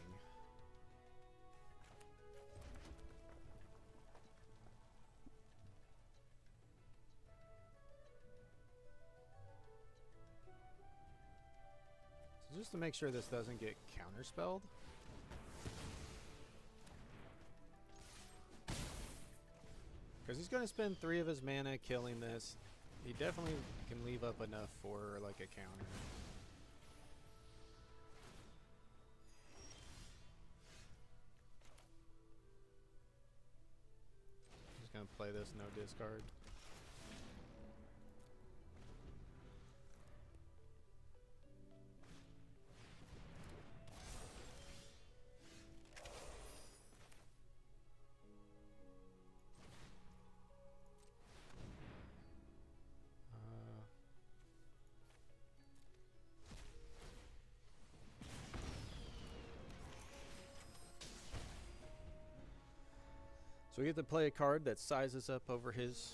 So just to make sure this doesn't get counterspelled. Because he's going to spend 3 of his mana killing this. He definitely can leave up enough for like a counter. Just gonna play this, no discard. So we get to play a card that sizes up over his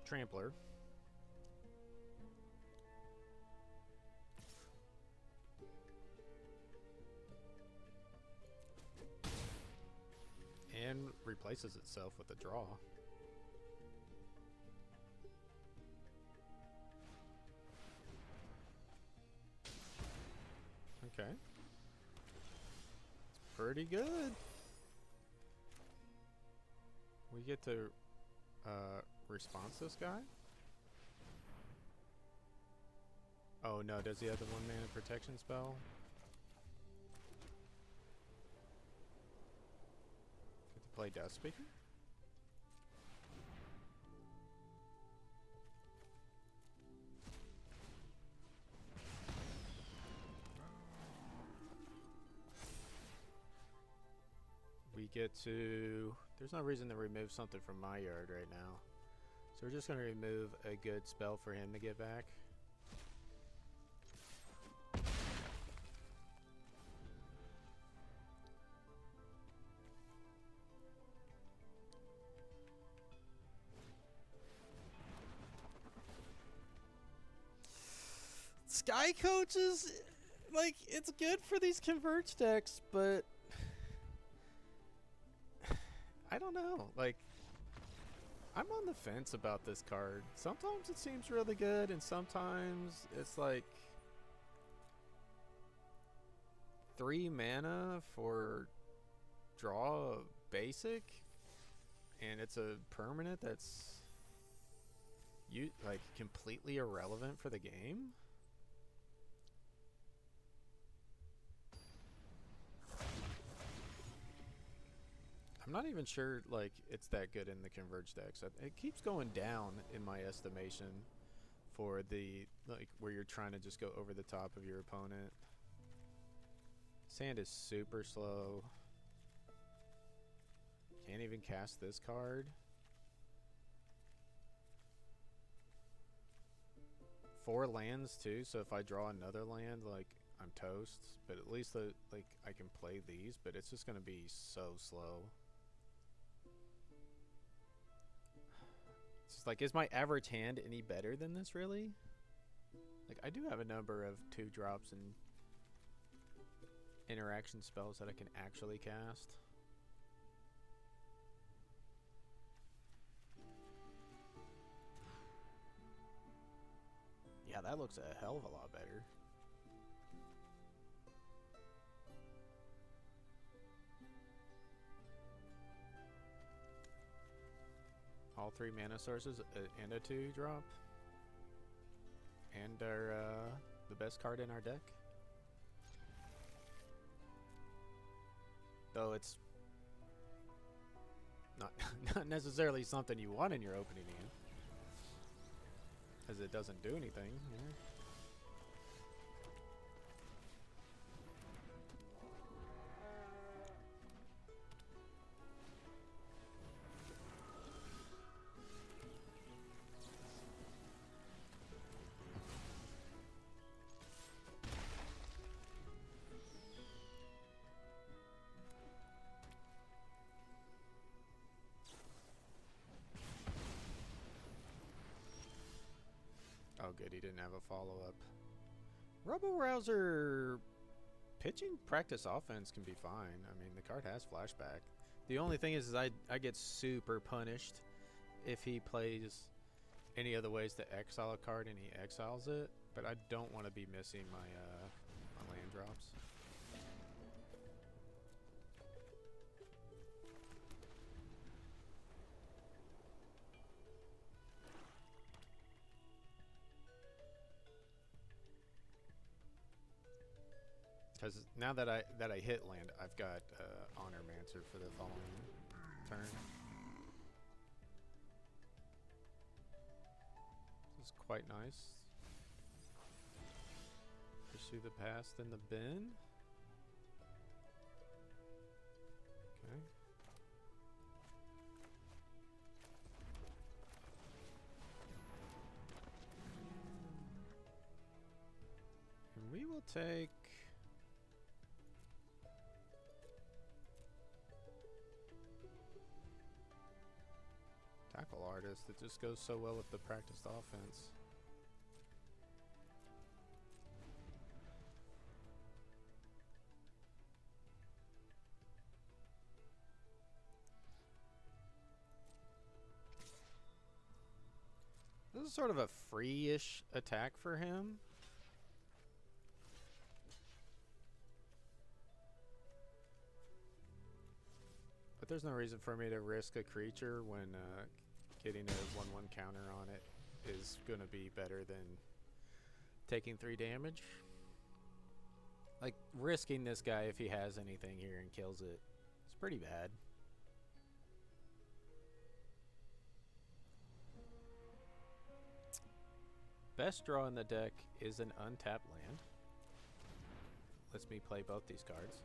Trampler. And replaces itself with a draw. Okay. It's pretty good. We get to response this guy. Oh no, does he have the 1 mana protection spell? Get to play Death Speaker? get to... There's no reason to remove something from my yard right now. So we're just going to remove a good spell for him to get back. Sky Coach is, like, it's good for these Converge decks, but I don't know. Like, I'm on the fence about this card. Sometimes it seems really good, and sometimes it's like 3 mana for draw basic, and it's a permanent that's like completely irrelevant for the game. I'm not even sure like it's that good in the Converge decks. It keeps going down in my estimation for the like where you're trying to just go over the top of your opponent. Sand is super slow. Can't even cast this card. 4 lands too, so if I draw another land, like I'm toast. But at least like I can play these, but it's just gonna be so slow. It's just like, is my average hand any better than this really? Like I do have a number of 2-drops and interaction spells that I can actually cast. Yeah, that looks a hell of a lot better. All 3 mana sources and a 2-drop. And our the best card in our deck. Though it's not necessarily something you want in your opening hand, as it doesn't do anything. Yeah. Oh good, he didn't have a follow-up. Robo-Rouser pitching practice offense can be fine. I mean, the card has flashback. The only thing is I get super punished if he plays any other ways to exile a card and he exiles it, but I don't want to be missing my my land drops. Because now that I hit land, I've got Honor Mancer for the following turn. This is quite nice. Pursue the past in the bin. Okay. And we will take... Tackle Artist. It just goes so well with the practiced offense. This is sort of a free-ish attack for him. But there's no reason for me to risk a creature when getting a 1/1 counter on it is going to be better than taking 3 damage. Like, risking this guy if he has anything here and kills it, it's pretty bad. Best draw in the deck is an untapped land. Lets me play both these cards.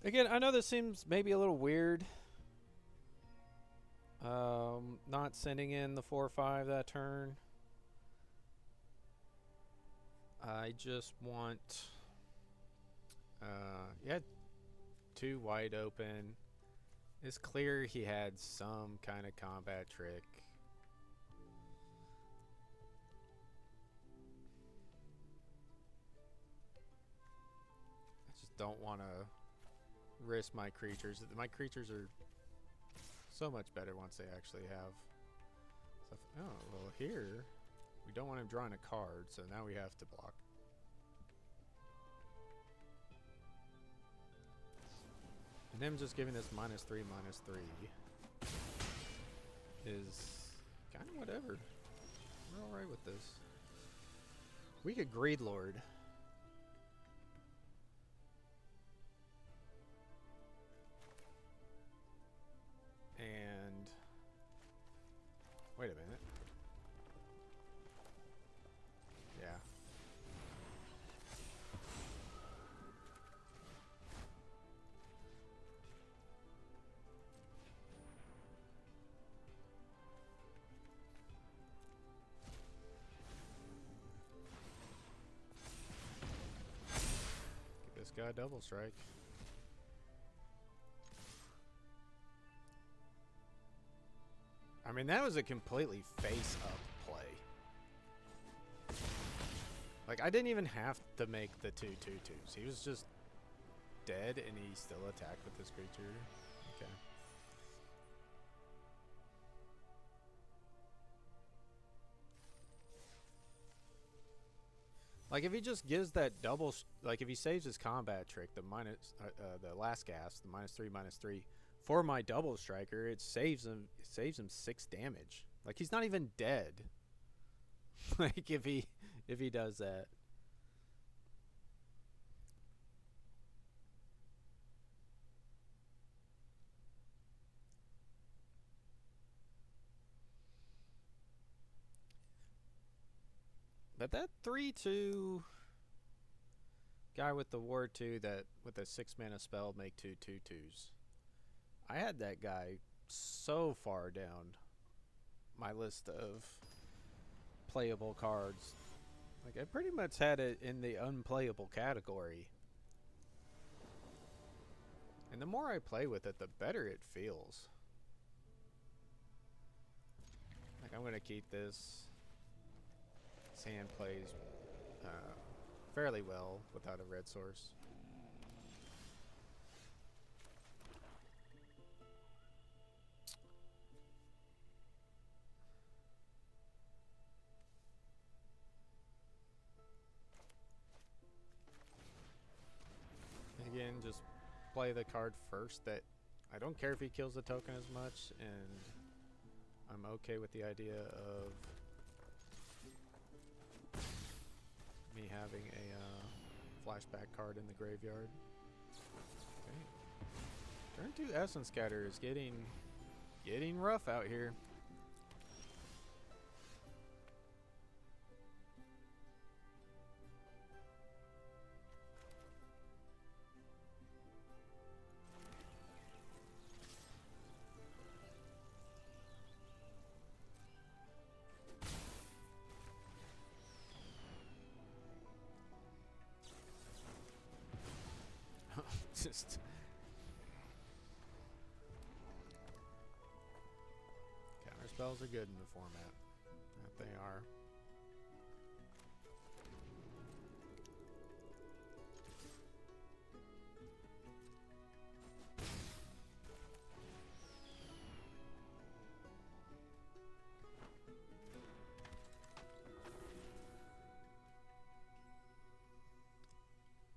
Again, I know this seems maybe a little weird. Not sending in the 4/5 that turn. I just want, yeah, 2 wide open. It's clear he had some kind of combat trick. I just don't want to risk my creatures. My creatures are so much better once they actually have stuff. Oh, well here, we don't want him drawing a card, so now we have to block. And him just giving us -3/-3 is kind of whatever. We're alright with this. We could Greed Lord. And wait a minute. Yeah. Give this guy a double strike. I mean, that was a completely face-up play. Like, I didn't even have to make the 2/2/2s. He was just dead, and he still attacked with this creature. Okay. Like, if he just gives that double, like, if he saves his combat trick, the last gas, the -3/-3, for my double striker, it saves him 6 damage. Like, he's not even dead. Like, if he does that. But that 3/2 guy with the Ward 2 that with a 6-mana spell make 2/2/2s. I had that guy so far down my list of playable cards. Like, I pretty much had it in the unplayable category. And the more I play with it, the better it feels. Like, I'm going to keep this. His hand plays fairly well without a red source. Again, just play the card first that I don't care if he kills the token as much, and I'm okay with the idea of me having a flashback card in the graveyard. Okay. Turn 2 Essence Scatter is getting rough out here. Just counter spells are good in the format that they are.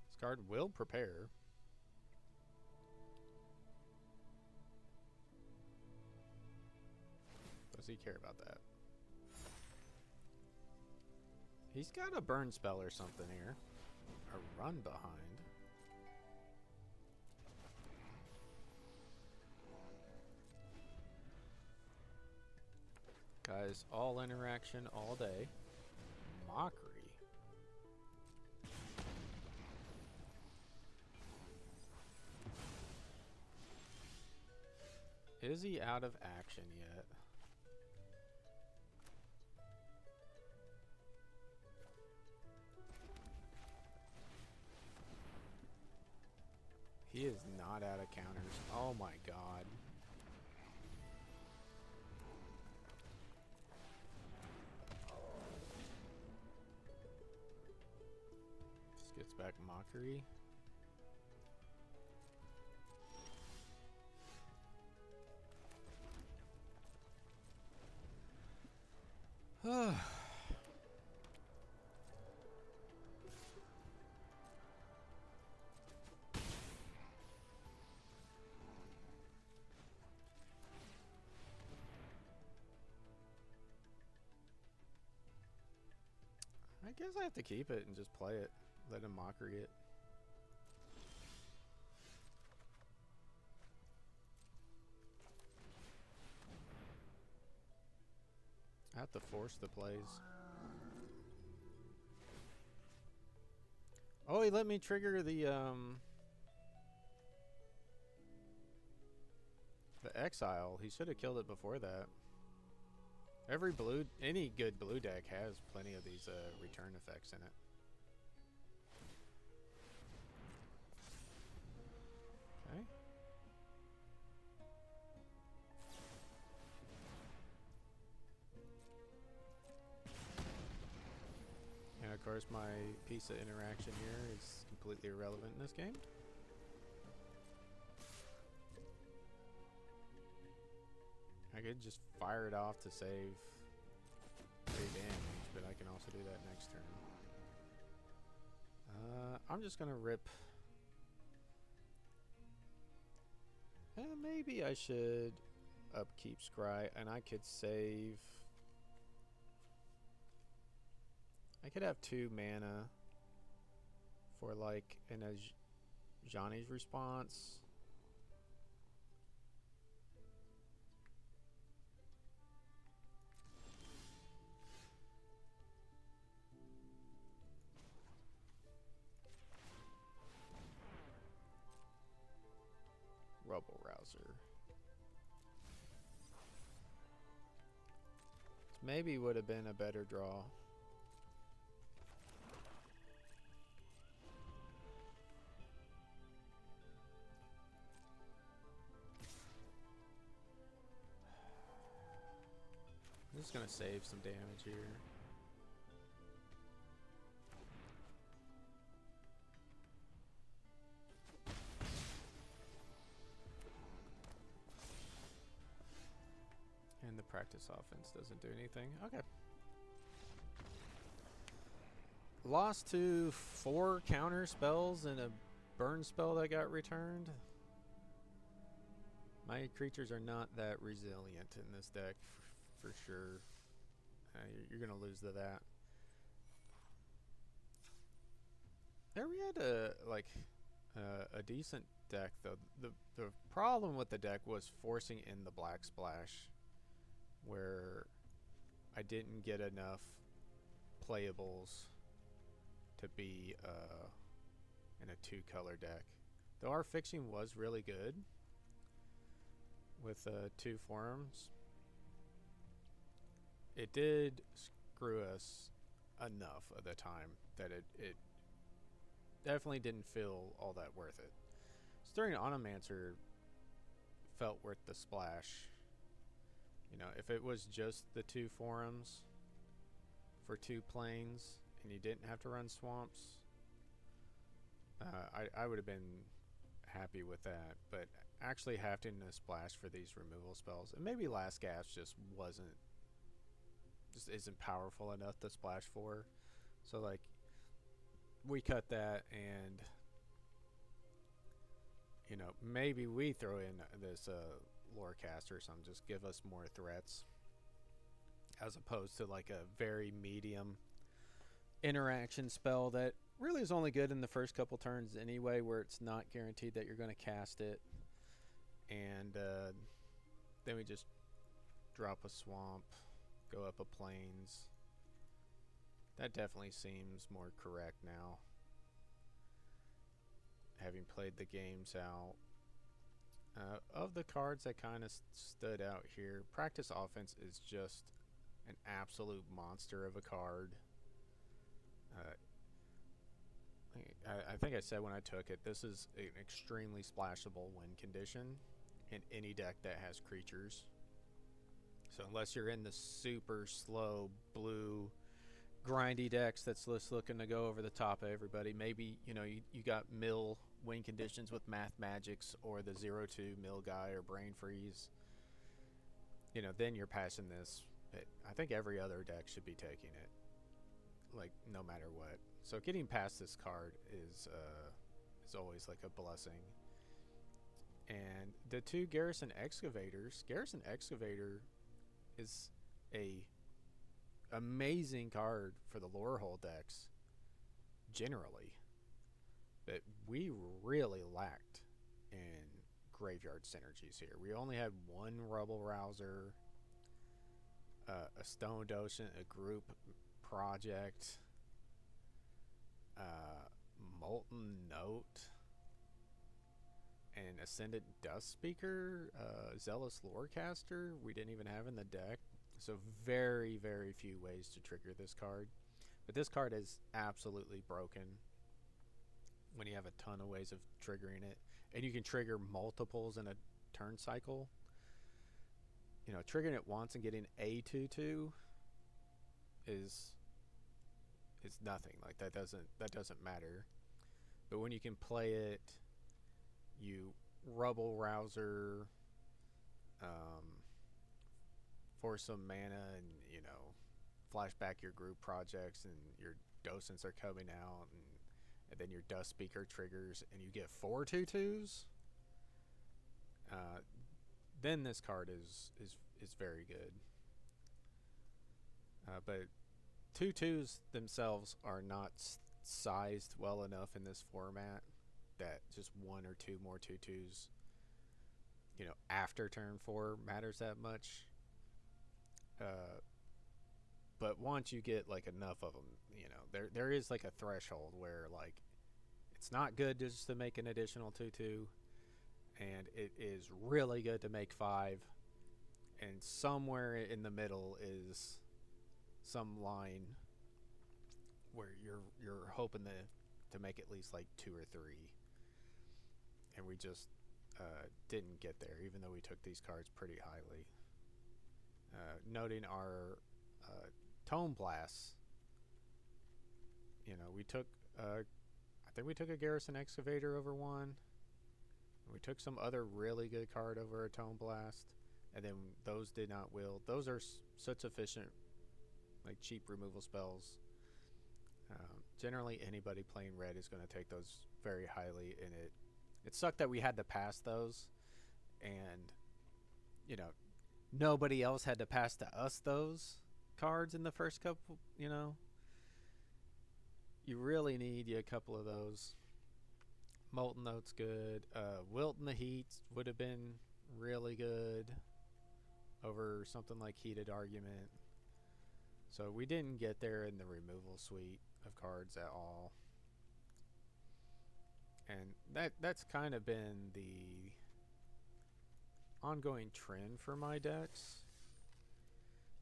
This card will prepare. Does he care about that? He's got a burn spell or something here. A run behind. Guys, all interaction all day. Mockery. Is he out of action yet? He is not out of counters. Oh my god. Just gets back Mockery. I guess I have to keep it and just play it. Let him Mockery it. I have to force the plays. Oh, he let me trigger the exile. He should have killed it before that. Any good blue deck has plenty of these return effects in it. Okay. And of course my piece of interaction here is completely irrelevant in this game. I could just fire it off to save 3 damage, but I can also do that next turn. I'm just gonna rip. Maybe I should upkeep Scry, and I could save. I could have 2 mana for like an Johnny's response. Rubble Rouser. Maybe would have been a better draw. I'm just gonna save some damage here. And the practice offense doesn't do anything. Okay. Lost to 4 counter spells and a burn spell that got returned. My creatures are not that resilient in this deck, for sure. You're going to lose to that. There we had a decent deck, though. The problem with the deck was forcing in the Black Splash, where I didn't get enough playables to be in a 2-color deck. Though our fixing was really good with 2 forums, it did screw us enough of the time that it definitely didn't feel all that worth it. Stirring Onomancer felt worth the splash. You know, if it was just the 2 forums for 2 planes and you didn't have to run swamps, I would have been happy with that. But actually having to splash for these removal spells, and maybe Last Gasp just isn't powerful enough to splash for. So like, we cut that, and you know, maybe we throw in this Lorecaster or something, just give us more threats, as opposed to like a very medium interaction spell that really is only good in the first couple turns anyway, where it's not guaranteed that you're going to cast it, and then we just drop a swamp, go up a plains. That definitely seems more correct now, having played the games out. Of the cards that kind of stood out here, Practice Offense is just an absolute monster of a card. Uh, I think I said when I took it, this is an extremely splashable win condition in any deck that has creatures. So unless you're in the super slow blue grindy decks that's just looking to go over the top of everybody, maybe you got mill win conditions with Math Magics or the 0-2 mill guy or Brain Freeze, then you're passing this. But I think every other deck should be taking it, like no matter what. So getting past this card is always like a blessing. And the two Garrison Excavators. Garrison Excavator is a amazing card for the Lorehold decks generally, but we really lacked in graveyard synergies here. We only had one Rubble Rouser, a Stone Docent, a group project, Molten Note, and Ascendant Dust Speaker, Zealous Lorecaster. We didn't even have in the deck. So very, very few ways to trigger this card. But this card is absolutely broken when you have a ton of ways of triggering it. And you can trigger multiples in a turn cycle. Triggering it once and getting a 2/2 is nothing. Like that doesn't matter. But when you can play it, you Rubble Rouser, for some mana, and flash back your group projects, and your docents are coming out, and then your Dust Speaker triggers, and you get 4 2/2s. Then this card is very good. But 2/2s themselves are not sized well enough in this format that just 1 or 2 more 2/2s, after turn 4 matters that much. But once you get like enough of them, there is like a threshold where like it's not good just to make an additional 2/2, and it is really good to make 5, and somewhere in the middle is some line where you're hoping to make at least like 2 or 3, and we just didn't get there, even though we took these cards pretty highly. Noting our Tome Blasts, we took I think we took a Garrison Excavator over one. We took some other really good card over a Tome Blast, and then those did not wield. Those are such efficient, like cheap removal spells. Generally, anybody playing red is going to take those very highly, and it sucked that we had to pass those, and nobody else had to pass to us those cards in the first couple. You really need a couple of those. Molten Note's good. Wilt in the Heat would have been really good over something like Heated Argument. So we didn't get there in the removal suite of cards at all. And that's kind of been the ongoing trend for my decks.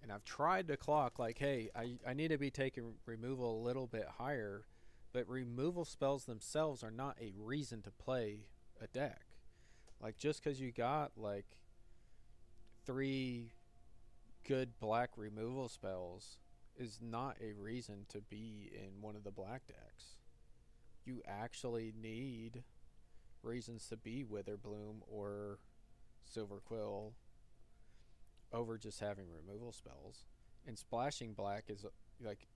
And I've tried to clock like, hey, I need to be taking removal a little bit higher, but removal spells themselves are not a reason to play a deck. Like, just because you got like 3 good black removal spells is not a reason to be in one of the black decks. You actually need reasons to be Witherbloom or Silver Quill over just having removal spells. And splashing black is like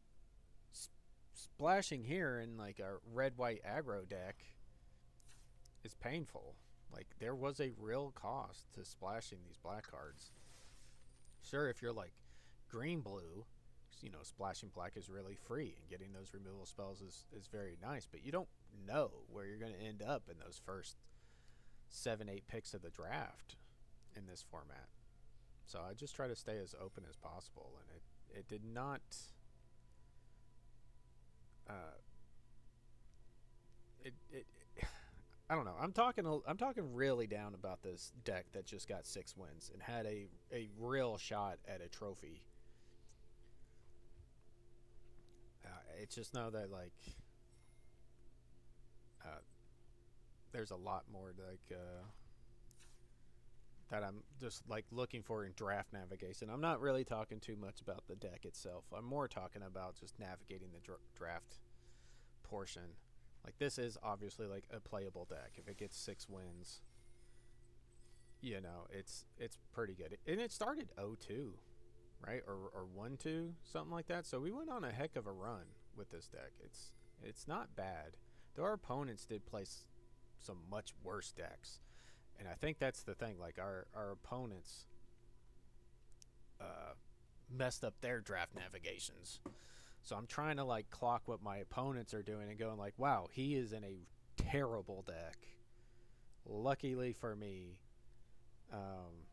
splashing here in like a red-white aggro deck is painful. Like, there was a real cost to splashing these black cards. Sure, if you're like green-blue, splashing black is really free, and getting those removal spells is very nice, but you don't know where you're going to end up in those first 7-8 picks of the draft in this format. So I just try to stay as open as possible, and it did not I don't know. I'm talking really down about this deck that just got 6 wins and had a real shot at a trophy. It's just know that like uh, there's a lot more like that I'm just like looking for in draft navigation. I'm not really talking too much about the deck itself. I'm more talking about just navigating the draft portion. Like this is obviously like a playable deck. If it gets 6 wins, you know, it's pretty good. And it started 0-2, right? Or 1-2, something like that. So we went on a heck of a run with this deck. It's not bad. Though our opponents did play some much worse decks. And I think that's the thing. Like our opponents uh, messed up their draft navigations. So I'm trying to like clock what my opponents are doing and going like, wow, he is in a terrible deck. Luckily for me, um,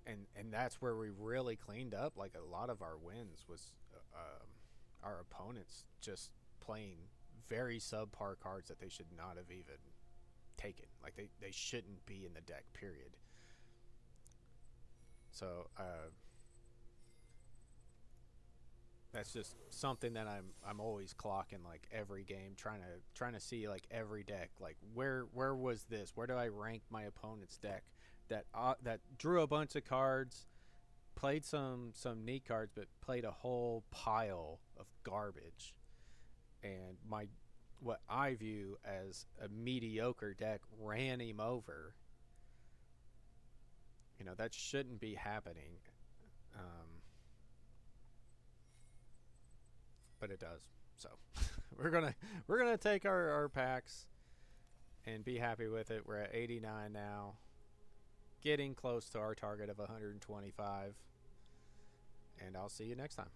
and that's where we really cleaned up. Like a lot of our wins was our opponents just playing very subpar cards that they should not have even taken. Like they shouldn't be in the deck. Period. So that's just something that I'm always clocking like every game, trying to see like every deck, like where was this? Where do I rank my opponent's deck that drew a bunch of cards, played some neat cards, but played a whole pile of garbage, and my what I view as a mediocre deck ran him over. You know that shouldn't be happening. Um, but it does. So we're gonna take our packs and be happy with it. We're at 89 now, getting close to our target of 125. And I'll see you next time.